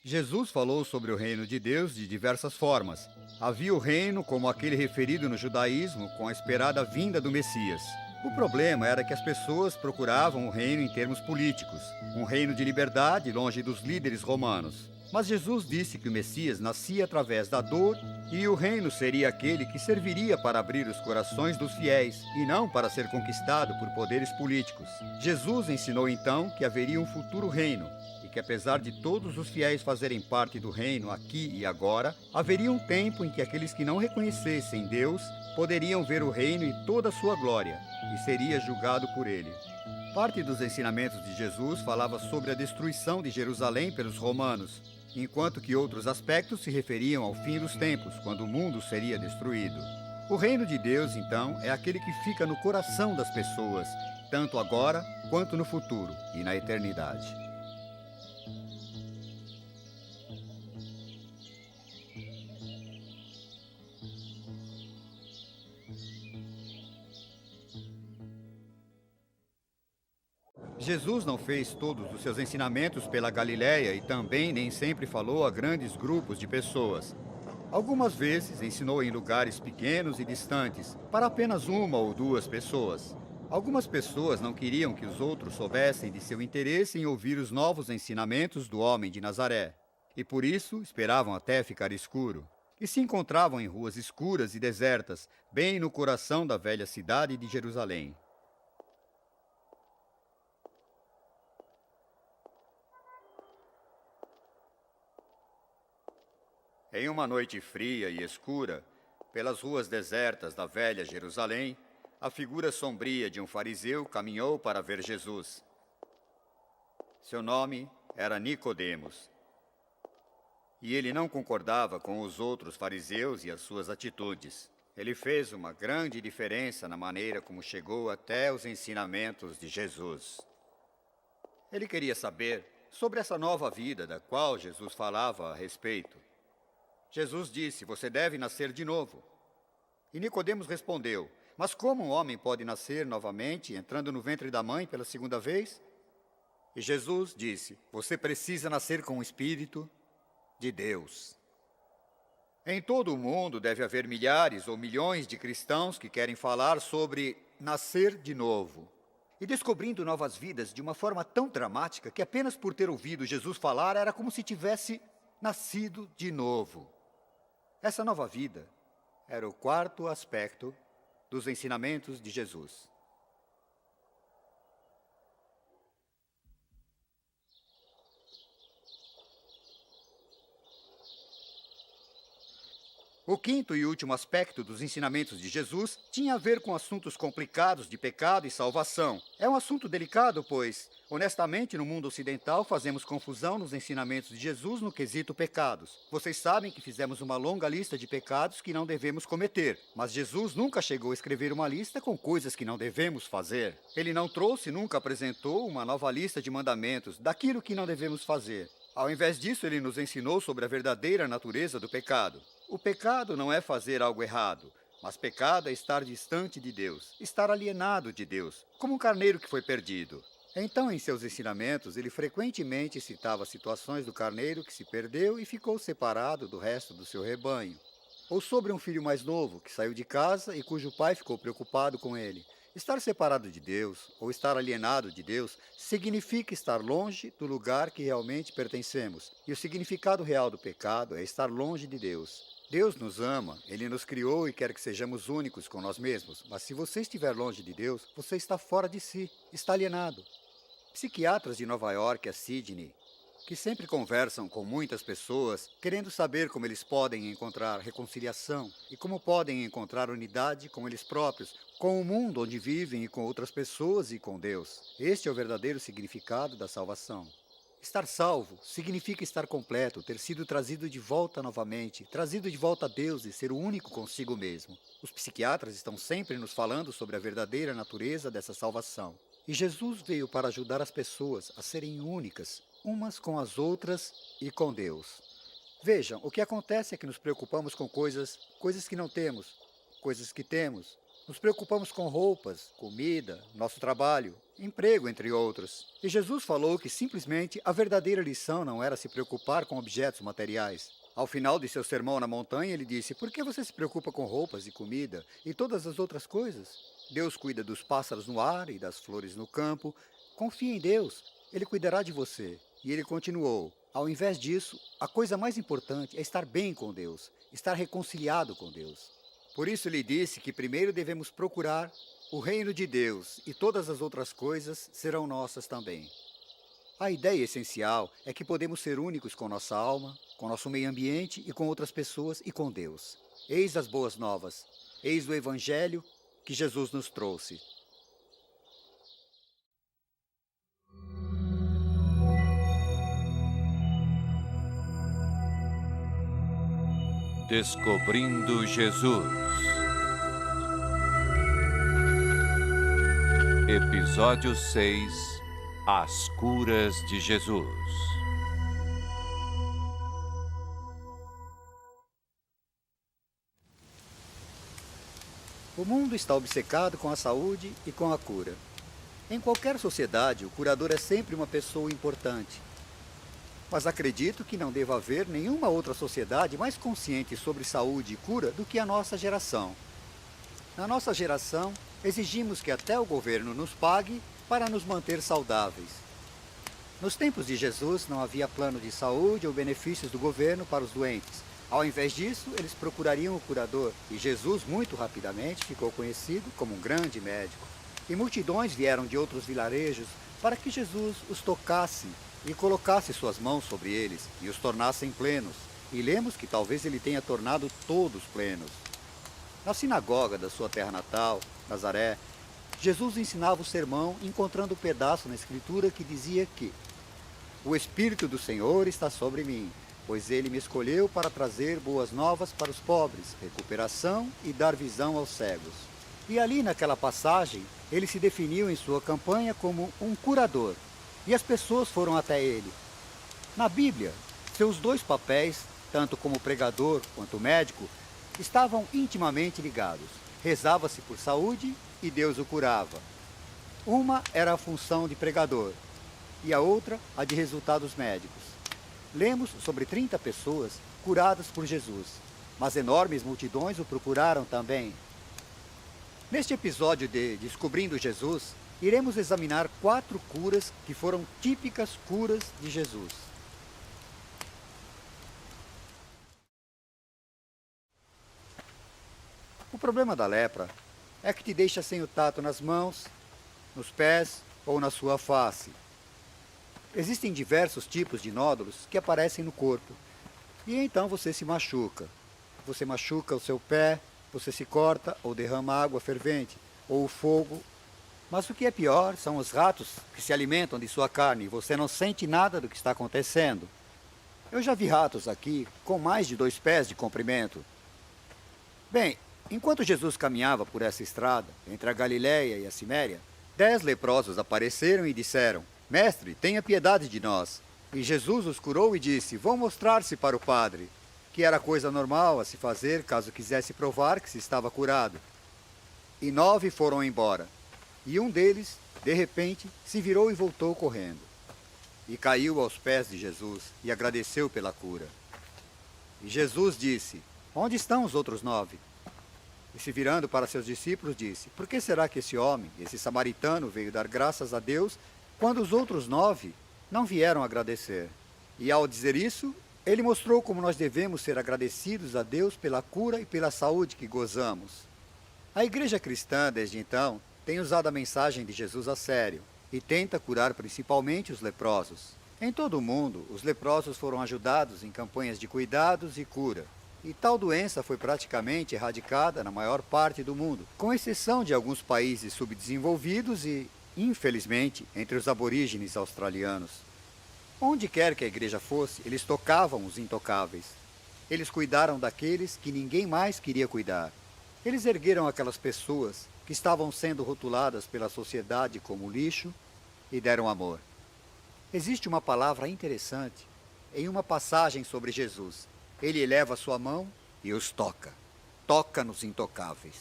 Jesus falou sobre o reino de Deus de diversas formas. Havia o reino como aquele referido no judaísmo com a esperada vinda do Messias. O problema era que as pessoas procuravam o reino em termos políticos, um reino de liberdade longe dos líderes romanos. Mas Jesus disse que o Messias nascia através da dor e o reino seria aquele que serviria para abrir os corações dos fiéis e não para ser conquistado por poderes políticos. Jesus ensinou então que haveria um futuro reino e que apesar de todos os fiéis fazerem parte do reino aqui e agora, haveria um tempo em que aqueles que não reconhecessem Deus poderiam ver o reino e toda a sua glória e seria julgado por ele. Parte dos ensinamentos de Jesus falava sobre a destruição de Jerusalém pelos romanos, enquanto que outros aspectos se referiam ao fim dos tempos, quando o mundo seria destruído. O reino de Deus, então, é aquele que fica no coração das pessoas, tanto agora quanto no futuro e na eternidade. Jesus não fez todos os seus ensinamentos pela Galiléia e também nem sempre falou a grandes grupos de pessoas. Algumas vezes ensinou em lugares pequenos e distantes, para apenas 1 ou 2 pessoas. Algumas pessoas não queriam que os outros soubessem de seu interesse em ouvir os novos ensinamentos do homem de Nazaré, e por isso esperavam até ficar escuro. E se encontravam em ruas escuras e desertas, bem no coração da velha cidade de Jerusalém. Em uma noite fria e escura, pelas ruas desertas da velha Jerusalém, a figura sombria de um fariseu caminhou para ver Jesus. Seu nome era Nicodemos. E ele não concordava com os outros fariseus e as suas atitudes. Ele fez uma grande diferença na maneira como chegou até os ensinamentos de Jesus. Ele queria saber sobre essa nova vida da qual Jesus falava a respeito. Jesus disse, você deve nascer de novo. E Nicodemos respondeu, mas como um homem pode nascer novamente, entrando no ventre da mãe pela segunda vez? E Jesus disse, você precisa nascer com o Espírito de Deus. Em todo o mundo deve haver milhares ou milhões de cristãos que querem falar sobre nascer de novo. e descobrindo novas vidas de uma forma tão dramática que apenas por ter ouvido Jesus falar era como se tivesse nascido de novo. Essa nova vida era o quarto aspecto dos ensinamentos de Jesus. O quinto e último aspecto dos ensinamentos de Jesus tinha a ver com assuntos complicados de pecado e salvação. É um assunto delicado, pois, honestamente, no mundo ocidental, fazemos confusão nos ensinamentos de Jesus no quesito pecados. Vocês sabem que fizemos uma longa lista de pecados que não devemos cometer, mas Jesus nunca chegou a escrever uma lista com coisas que não devemos fazer. Ele não trouxe, nunca apresentou uma nova lista de mandamentos daquilo que não devemos fazer. Ao invés disso, ele nos ensinou sobre a verdadeira natureza do pecado. O pecado não é fazer algo errado, mas pecado é estar distante de Deus, estar alienado de Deus, como um carneiro que foi perdido. Então, em seus ensinamentos, ele frequentemente citava situações do carneiro que se perdeu e ficou separado do resto do seu rebanho. Ou sobre um filho mais novo que saiu de casa e cujo pai ficou preocupado com ele. Estar separado de Deus, ou estar alienado de Deus, significa estar longe do lugar que realmente pertencemos. E o significado real do pecado é estar longe de Deus. Deus nos ama, Ele nos criou e quer que sejamos únicos com nós mesmos. Mas se você estiver longe de Deus, você está fora de si, está alienado. Psiquiatras de Nova York, a Sydney, que sempre conversam com muitas pessoas, querendo saber como eles podem encontrar reconciliação e como podem encontrar unidade com eles próprios, com o mundo onde vivem e com outras pessoas e com Deus. Este é o verdadeiro significado da salvação. Estar salvo significa estar completo, ter sido trazido de volta novamente, trazido de volta a Deus e ser o único consigo mesmo. Os psiquiatras estão sempre nos falando sobre a verdadeira natureza dessa salvação. E Jesus veio para ajudar as pessoas a serem únicas, umas com as outras e com Deus. Vejam, o que acontece é que nos preocupamos com coisas que não temos, coisas que temos. Nos preocupamos com roupas, comida, nosso trabalho, emprego, entre outros. E Jesus falou que simplesmente a verdadeira lição não era se preocupar com objetos materiais. Ao final de seu sermão na montanha, ele disse: por que você se preocupa com roupas e comida e todas as outras coisas? Deus cuida dos pássaros no ar e das flores no campo. Confie em Deus, Ele cuidará de você. E ele continuou: ao invés disso, a coisa mais importante é estar bem com Deus, estar reconciliado com Deus. Por isso ele disse que primeiro devemos procurar o reino de Deus e todas as outras coisas serão nossas também. A ideia essencial é que podemos ser únicos com nossa alma, com nosso meio ambiente e com outras pessoas e com Deus. Eis as boas novas, eis o evangelho que Jesus nos trouxe. Descobrindo Jesus. Episódio 6. As curas de Jesus. O mundo está obcecado com a saúde e com a cura. Em qualquer sociedade, o curador é sempre uma pessoa importante. Mas acredito que não deva haver nenhuma outra sociedade mais consciente sobre saúde e cura do que a nossa geração. Na nossa geração, exigimos que até o governo nos pague para nos manter saudáveis. Nos tempos de Jesus, não havia plano de saúde ou benefícios do governo para os doentes. Ao invés disso, eles procurariam o curador, e Jesus, muito rapidamente, ficou conhecido como um grande médico. E multidões vieram de outros vilarejos para que Jesus os tocasse e colocasse suas mãos sobre eles e os tornassem plenos. E lemos que talvez ele tenha tornado todos plenos. Na sinagoga da sua terra natal, Nazaré, Jesus ensinava o sermão encontrando um pedaço na Escritura que dizia que o Espírito do Senhor está sobre mim, pois ele me escolheu para trazer boas novas para os pobres, recuperação e dar visão aos cegos. E ali naquela passagem, ele se definiu em sua campanha como um curador. E as pessoas foram até ele. Na Bíblia, seus dois papéis, tanto como pregador quanto médico, estavam intimamente ligados. Rezava-se por saúde e Deus o curava. Uma era a função de pregador e a outra a de resultados médicos. Lemos sobre 30 pessoas curadas por Jesus, mas enormes multidões o procuraram também. Neste episódio de Descobrindo Jesus, iremos examinar 4 curas que foram típicas curas de Jesus. O problema da lepra é que te deixa sem o tato nas mãos, nos pés ou na sua face. Existem diversos tipos de nódulos que aparecem no corpo e então você se machuca. Você machuca o seu pé, você se corta ou derrama água fervente ou o fogo. Mas o que é pior são os ratos que se alimentam de sua carne e você não sente nada do que está acontecendo. Eu já vi ratos aqui com mais de 2 pés de comprimento. Bem, enquanto Jesus caminhava por essa estrada, entre a Galiléia e a Ciméria, 10 leprosos apareceram e disseram: Mestre, tenha piedade de nós. E Jesus os curou e disse: Vão mostrar-se para o padre, que era coisa normal a se fazer caso quisesse provar que se estava curado. E 9 foram embora. E um deles, de repente, se virou e voltou correndo. E caiu aos pés de Jesus e agradeceu pela cura. E Jesus disse: Onde estão os outros 9? E se virando para seus discípulos, disse: Por que será que esse homem, esse samaritano, veio dar graças a Deus, quando os outros 9 não vieram agradecer? E ao dizer isso, ele mostrou como nós devemos ser agradecidos a Deus pela cura e pela saúde que gozamos. A igreja cristã, desde então, tem usado a mensagem de Jesus a sério e tenta curar principalmente os leprosos. Em todo o mundo, os leprosos foram ajudados em campanhas de cuidados e cura. E tal doença foi praticamente erradicada na maior parte do mundo, com exceção de alguns países subdesenvolvidos e, infelizmente, entre os aborígenes australianos. Onde quer que a igreja fosse, eles tocavam os intocáveis. Eles cuidaram daqueles que ninguém mais queria cuidar. Eles ergueram aquelas pessoas que estavam sendo rotuladas pela sociedade como lixo e deram amor. Existe uma palavra interessante em uma passagem sobre Jesus. Ele eleva sua mão e os toca. Toca nos intocáveis.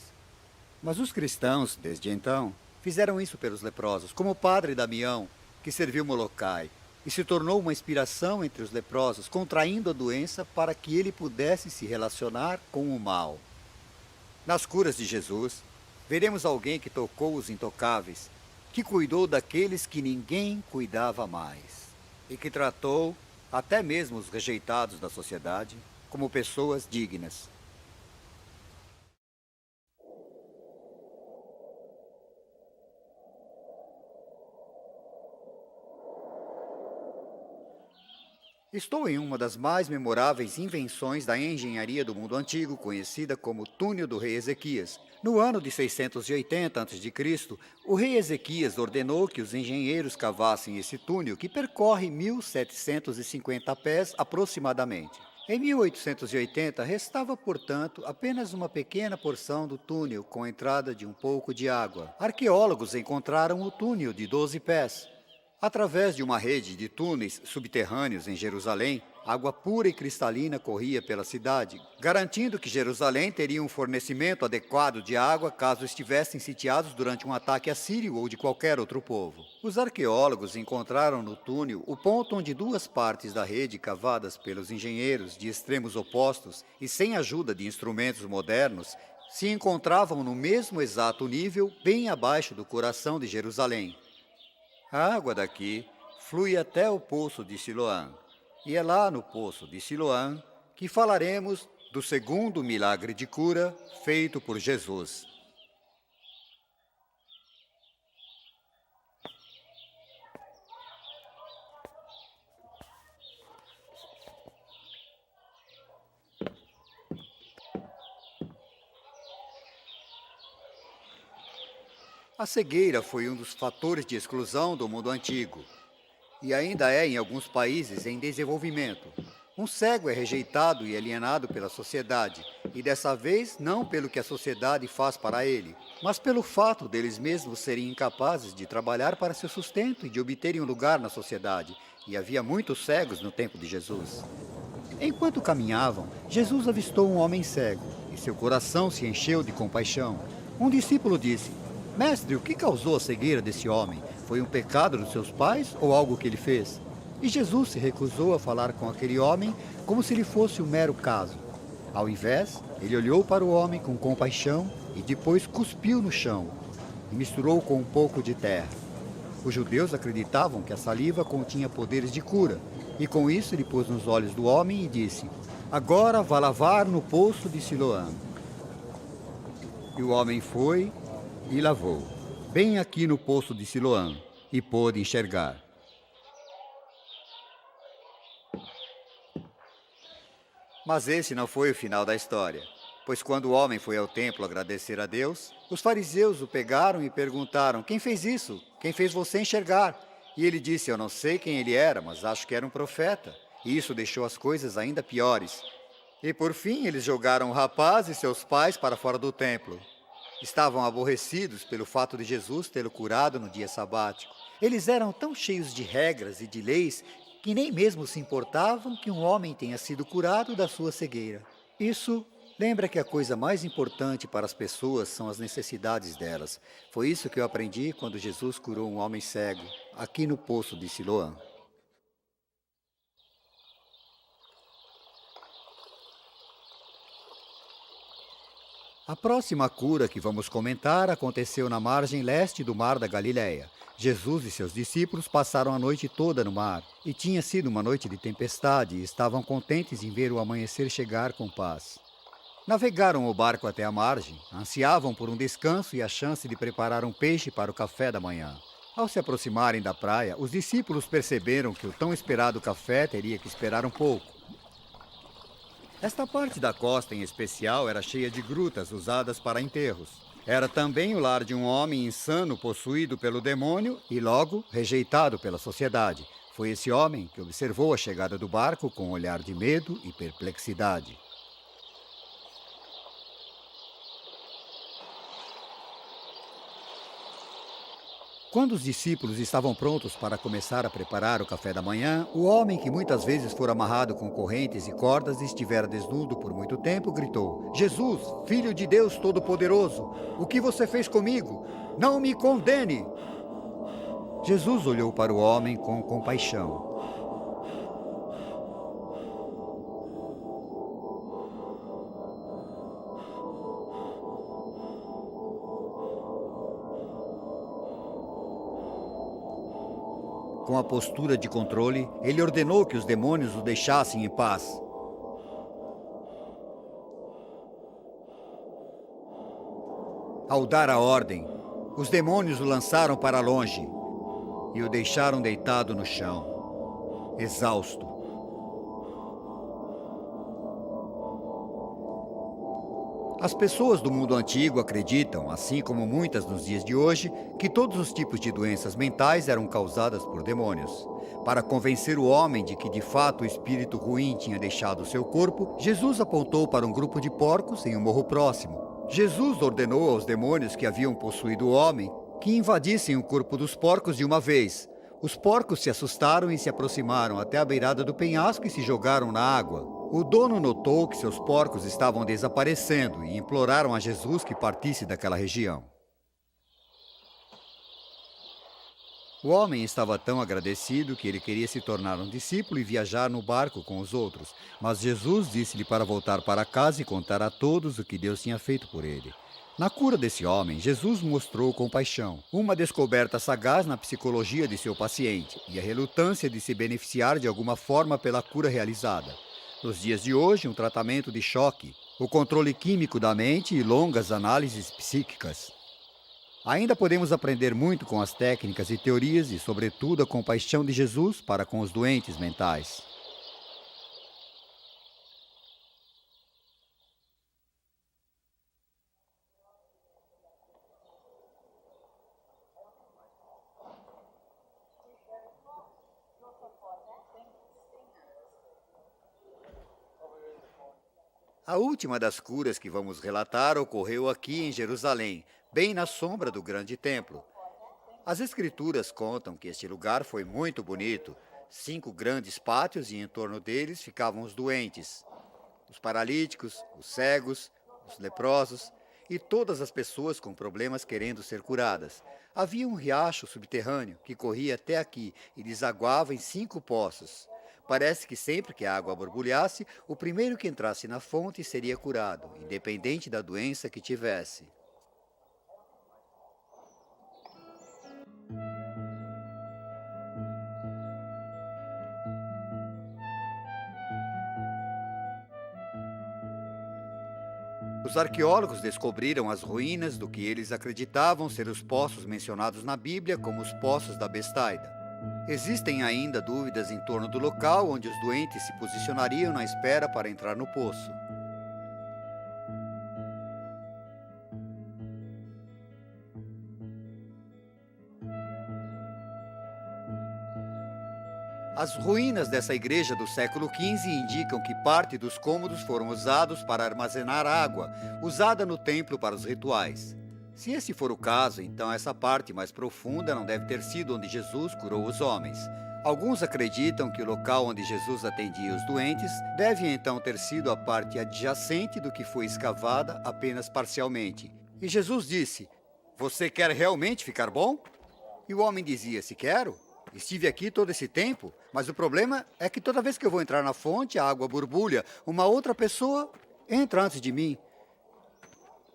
Mas os cristãos, desde então, fizeram isso pelos leprosos, como o padre Damião, que serviu Molokai, e se tornou uma inspiração entre os leprosos, contraindo a doença para que ele pudesse se relacionar com o mal. Nas curas de Jesus, veremos alguém que tocou os intocáveis, que cuidou daqueles que ninguém cuidava mais, e que tratou até mesmo os rejeitados da sociedade como pessoas dignas. Estou em uma das mais memoráveis invenções da engenharia do mundo antigo, conhecida como Túnel do Rei Ezequias. No ano de 680 a.C., o rei Ezequias ordenou que os engenheiros cavassem esse túnel, que percorre 1.750 pés aproximadamente. Em 1880, restava, portanto, apenas uma pequena porção do túnel com entrada de um pouco de água. Arqueólogos encontraram o túnel de 12 pés. Através de uma rede de túneis subterrâneos em Jerusalém, água pura e cristalina corria pela cidade, garantindo que Jerusalém teria um fornecimento adequado de água caso estivessem sitiados durante um ataque assírio ou de qualquer outro povo. Os arqueólogos encontraram no túnel o ponto onde 2 partes da rede cavadas pelos engenheiros de extremos opostos e sem ajuda de instrumentos modernos se encontravam no mesmo exato nível, bem abaixo do coração de Jerusalém. A água daqui flui até o poço de Siloã, e é lá no poço de Siloã que falaremos do segundo milagre de cura feito por Jesus. A cegueira foi um dos fatores de exclusão do mundo antigo, e ainda é em alguns países em desenvolvimento. Um cego é rejeitado e alienado pela sociedade, e dessa vez não pelo que a sociedade faz para ele, mas pelo fato deles mesmos serem incapazes de trabalhar para seu sustento e de obterem um lugar na sociedade, e havia muitos cegos no tempo de Jesus. Enquanto caminhavam, Jesus avistou um homem cego, e seu coração se encheu de compaixão. Um discípulo disse: Mestre, o que causou a cegueira desse homem? Foi um pecado dos seus pais ou algo que ele fez? E Jesus se recusou a falar com aquele homem como se ele fosse um mero caso. Ao invés, ele olhou para o homem com compaixão e depois cuspiu no chão. e misturou com um pouco de terra. Os judeus acreditavam que a saliva continha poderes de cura, e com isso ele pôs nos olhos do homem e disse: "Agora vá lavar no poço de Siloã." E o homem foi e lavou, bem aqui no poço de Siloã, e pôde enxergar. Mas esse não foi o final da história, pois quando o homem foi ao templo agradecer a Deus, os fariseus o pegaram e perguntaram: "Quem fez isso? Quem fez você enxergar?" E ele disse: "Eu não sei quem ele era, mas acho que era um profeta." E isso deixou as coisas ainda piores. E por fim eles jogaram o rapaz e seus pais para fora do templo. Estavam aborrecidos pelo fato de Jesus tê-lo curado no dia sabático. Eles eram tão cheios de regras e de leis que nem mesmo se importavam que um homem tenha sido curado da sua cegueira. Isso lembra que a coisa mais importante para as pessoas são as necessidades delas. Foi isso que eu aprendi quando Jesus curou um homem cego, aqui no poço de Siloã. A próxima cura que vamos comentar aconteceu na margem leste do Mar da Galileia. Jesus e seus discípulos passaram a noite toda no mar, e tinha sido uma noite de tempestade, e estavam contentes em ver o amanhecer chegar com paz. Navegaram o barco até a margem, ansiavam por um descanso e a chance de preparar um peixe para o café da manhã. Ao se aproximarem da praia, os discípulos perceberam que o tão esperado café teria que esperar um pouco. Esta parte da costa, em especial, era cheia de grutas usadas para enterros. Era também o lar de um homem insano possuído pelo demônio e, logo, rejeitado pela sociedade. Foi esse homem que observou a chegada do barco com um olhar de medo e perplexidade. Quando os discípulos estavam prontos para começar a preparar o café da manhã, o homem que muitas vezes fora amarrado com correntes e cordas e estivera desnudo por muito tempo, gritou: "Jesus, Filho de Deus Todo-Poderoso, o que você fez comigo? Não me condene!" Jesus olhou para o homem com compaixão. Com a postura de controle, ele ordenou que os demônios o deixassem em paz. Ao dar a ordem, os demônios o lançaram para longe e o deixaram deitado no chão, exausto. As pessoas do mundo antigo acreditam, assim como muitas nos dias de hoje, que todos os tipos de doenças mentais eram causadas por demônios. Para convencer o homem de que de fato o espírito ruim tinha deixado seu corpo, Jesus apontou para um grupo de porcos em um morro próximo. Jesus ordenou aos demônios que haviam possuído o homem que invadissem o corpo dos porcos de uma vez. Os porcos se assustaram e se aproximaram até a beirada do penhasco e se jogaram na água. O dono notou que seus porcos estavam desaparecendo e imploraram a Jesus que partisse daquela região. O homem estava tão agradecido que ele queria se tornar um discípulo e viajar no barco com os outros, mas Jesus disse-lhe para voltar para casa e contar a todos o que Deus tinha feito por ele. Na cura desse homem, Jesus mostrou compaixão, uma descoberta sagaz na psicologia de seu paciente e a relutância de se beneficiar de alguma forma pela cura realizada. Nos dias de hoje, um tratamento de choque, o controle químico da mente e longas análises psíquicas. Ainda podemos aprender muito com as técnicas e teorias e, sobretudo, a compaixão de Jesus para com os doentes mentais. A última das curas que vamos relatar ocorreu aqui em Jerusalém, bem na sombra do grande templo. As escrituras contam que este lugar foi muito bonito. 5 grandes pátios e em torno deles ficavam os doentes, os paralíticos, os cegos, os leprosos e todas as pessoas com problemas querendo ser curadas. Havia um riacho subterrâneo que corria até aqui e desaguava em 5 poços. Parece que sempre que a água borbulhasse, o primeiro que entrasse na fonte seria curado, independente da doença que tivesse. Os arqueólogos descobriram as ruínas do que eles acreditavam ser os poços mencionados na Bíblia como os poços da Bestaida. Existem ainda dúvidas em torno do local onde os doentes se posicionariam na espera para entrar no poço. As ruínas dessa igreja do século XV indicam que parte dos cômodos foram usados para armazenar água, usada no templo para os rituais. Se esse for o caso, então essa parte mais profunda não deve ter sido onde Jesus curou os homens. Alguns acreditam que o local onde Jesus atendia os doentes deve então ter sido a parte adjacente do que foi escavada apenas parcialmente. E Jesus disse: "Você quer realmente ficar bom?" E o homem dizia: "Se quero. Estive aqui todo esse tempo, mas o problema é que toda vez que eu vou entrar na fonte, a água borbulha. Uma outra pessoa entra antes de mim."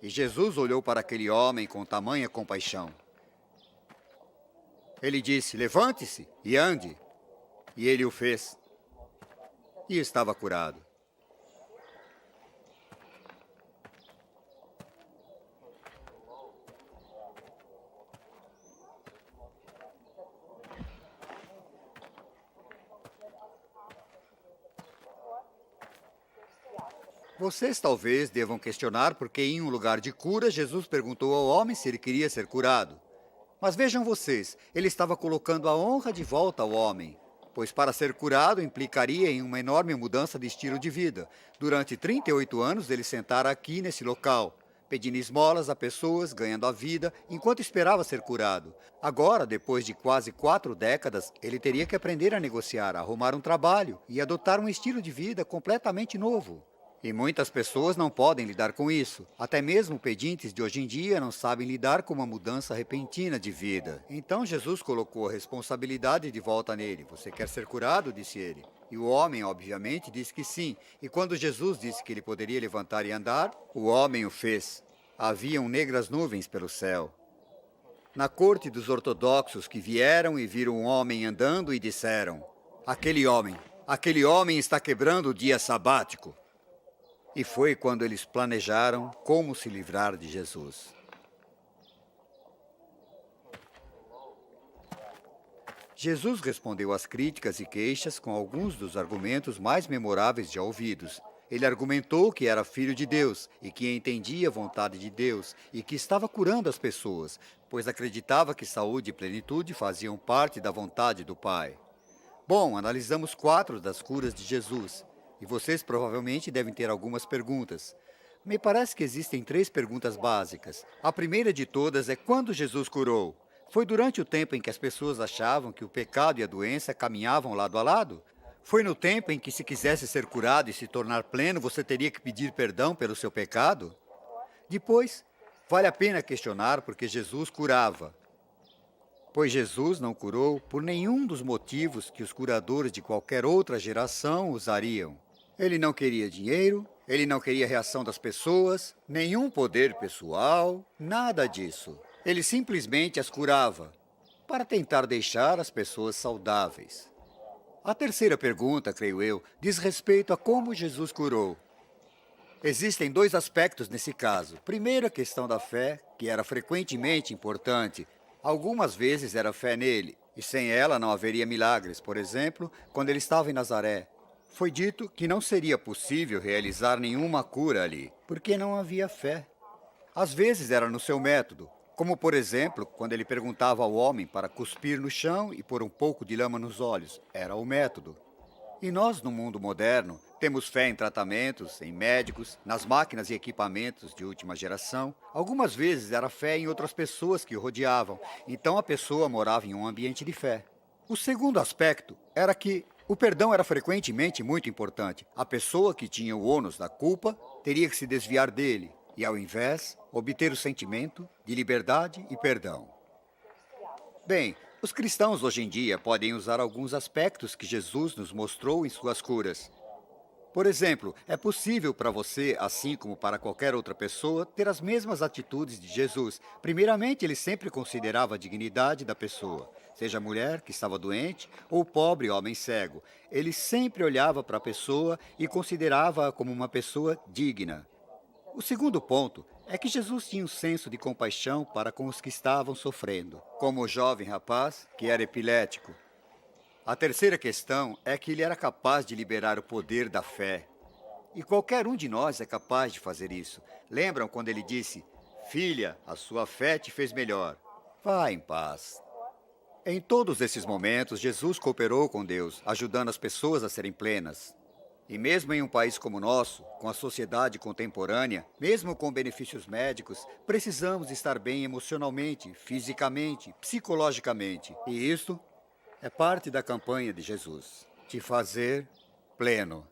E Jesus olhou para aquele homem com tamanha compaixão. Ele disse: "Levante-se e ande." E ele o fez. E estava curado. Vocês talvez devam questionar por que em um lugar de cura Jesus perguntou ao homem se ele queria ser curado. Mas vejam vocês, ele estava colocando a honra de volta ao homem, pois para ser curado implicaria em uma enorme mudança de estilo de vida. Durante 38 anos ele sentara aqui nesse local, pedindo esmolas a pessoas, ganhando a vida, enquanto esperava ser curado. Agora, depois de quase 4 décadas, ele teria que aprender a negociar, a arrumar um trabalho e adotar um estilo de vida completamente novo. E muitas pessoas não podem lidar com isso. Até mesmo pedintes de hoje em dia não sabem lidar com uma mudança repentina de vida. Então Jesus colocou a responsabilidade de volta nele. "Você quer ser curado?" disse ele. E o homem, obviamente, disse que sim. E quando Jesus disse que ele poderia levantar e andar, o homem o fez. Haviam negras nuvens pelo céu. Na corte dos ortodoxos que vieram e viram um homem andando e disseram: aquele homem está quebrando o dia sabático." E foi quando eles planejaram como se livrar de Jesus. Jesus respondeu às críticas e queixas com alguns dos argumentos mais memoráveis já ouvidos. Ele argumentou que era filho de Deus e que entendia a vontade de Deus e que estava curando as pessoas, pois acreditava que saúde e plenitude faziam parte da vontade do Pai. Bom, analisamos 4 das curas de Jesus. E vocês provavelmente devem ter algumas perguntas. Me parece que existem 3 perguntas básicas. A primeira de todas é: quando Jesus curou? Foi durante o tempo em que as pessoas achavam que o pecado e a doença caminhavam lado a lado? Foi no tempo em que, se quisesse ser curado e se tornar pleno, você teria que pedir perdão pelo seu pecado? Depois, vale a pena questionar porque Jesus curava. Pois Jesus não curou por nenhum dos motivos que os curadores de qualquer outra geração usariam. Ele não queria dinheiro, ele não queria a reação das pessoas, nenhum poder pessoal, nada disso. Ele simplesmente as curava, para tentar deixar as pessoas saudáveis. A terceira pergunta, creio eu, diz respeito a como Jesus curou. Existem 2 aspectos nesse caso. Primeiro, a questão da fé, que era frequentemente importante. Algumas vezes era fé nele, e sem ela não haveria milagres. Por exemplo, quando ele estava em Nazaré, foi dito que não seria possível realizar nenhuma cura ali, porque não havia fé. Às vezes era no seu método, como por exemplo, quando ele perguntava ao homem para cuspir no chão e pôr um pouco de lama nos olhos. Era o método. E nós, no mundo moderno, temos fé em tratamentos, em médicos, nas máquinas e equipamentos de última geração. Algumas vezes era fé em outras pessoas que o rodeavam, então a pessoa morava em um ambiente de fé. O segundo aspecto era que o perdão era frequentemente muito importante. A pessoa que tinha o ônus da culpa teria que se desviar dele e, ao invés, obter o sentimento de liberdade e perdão. Bem, os cristãos hoje em dia podem usar alguns aspectos que Jesus nos mostrou em suas curas. Por exemplo, é possível para você, assim como para qualquer outra pessoa, ter as mesmas atitudes de Jesus. Primeiramente, ele sempre considerava a dignidade da pessoa, seja a mulher que estava doente ou o pobre homem cego. Ele sempre olhava para a pessoa e considerava-a como uma pessoa digna. O segundo ponto é que Jesus tinha um senso de compaixão para com os que estavam sofrendo, como o jovem rapaz que era epilético. A terceira questão é que ele era capaz de liberar o poder da fé. E qualquer um de nós é capaz de fazer isso. Lembram quando ele disse: Filha, a sua fé te fez melhor. Vá em paz. Em todos esses momentos, Jesus cooperou com Deus, ajudando as pessoas a serem plenas. E mesmo em um país como o nosso, com a sociedade contemporânea, mesmo com benefícios médicos, precisamos estar bem emocionalmente, fisicamente, psicologicamente. E isso é parte da campanha de Jesus, te fazer pleno.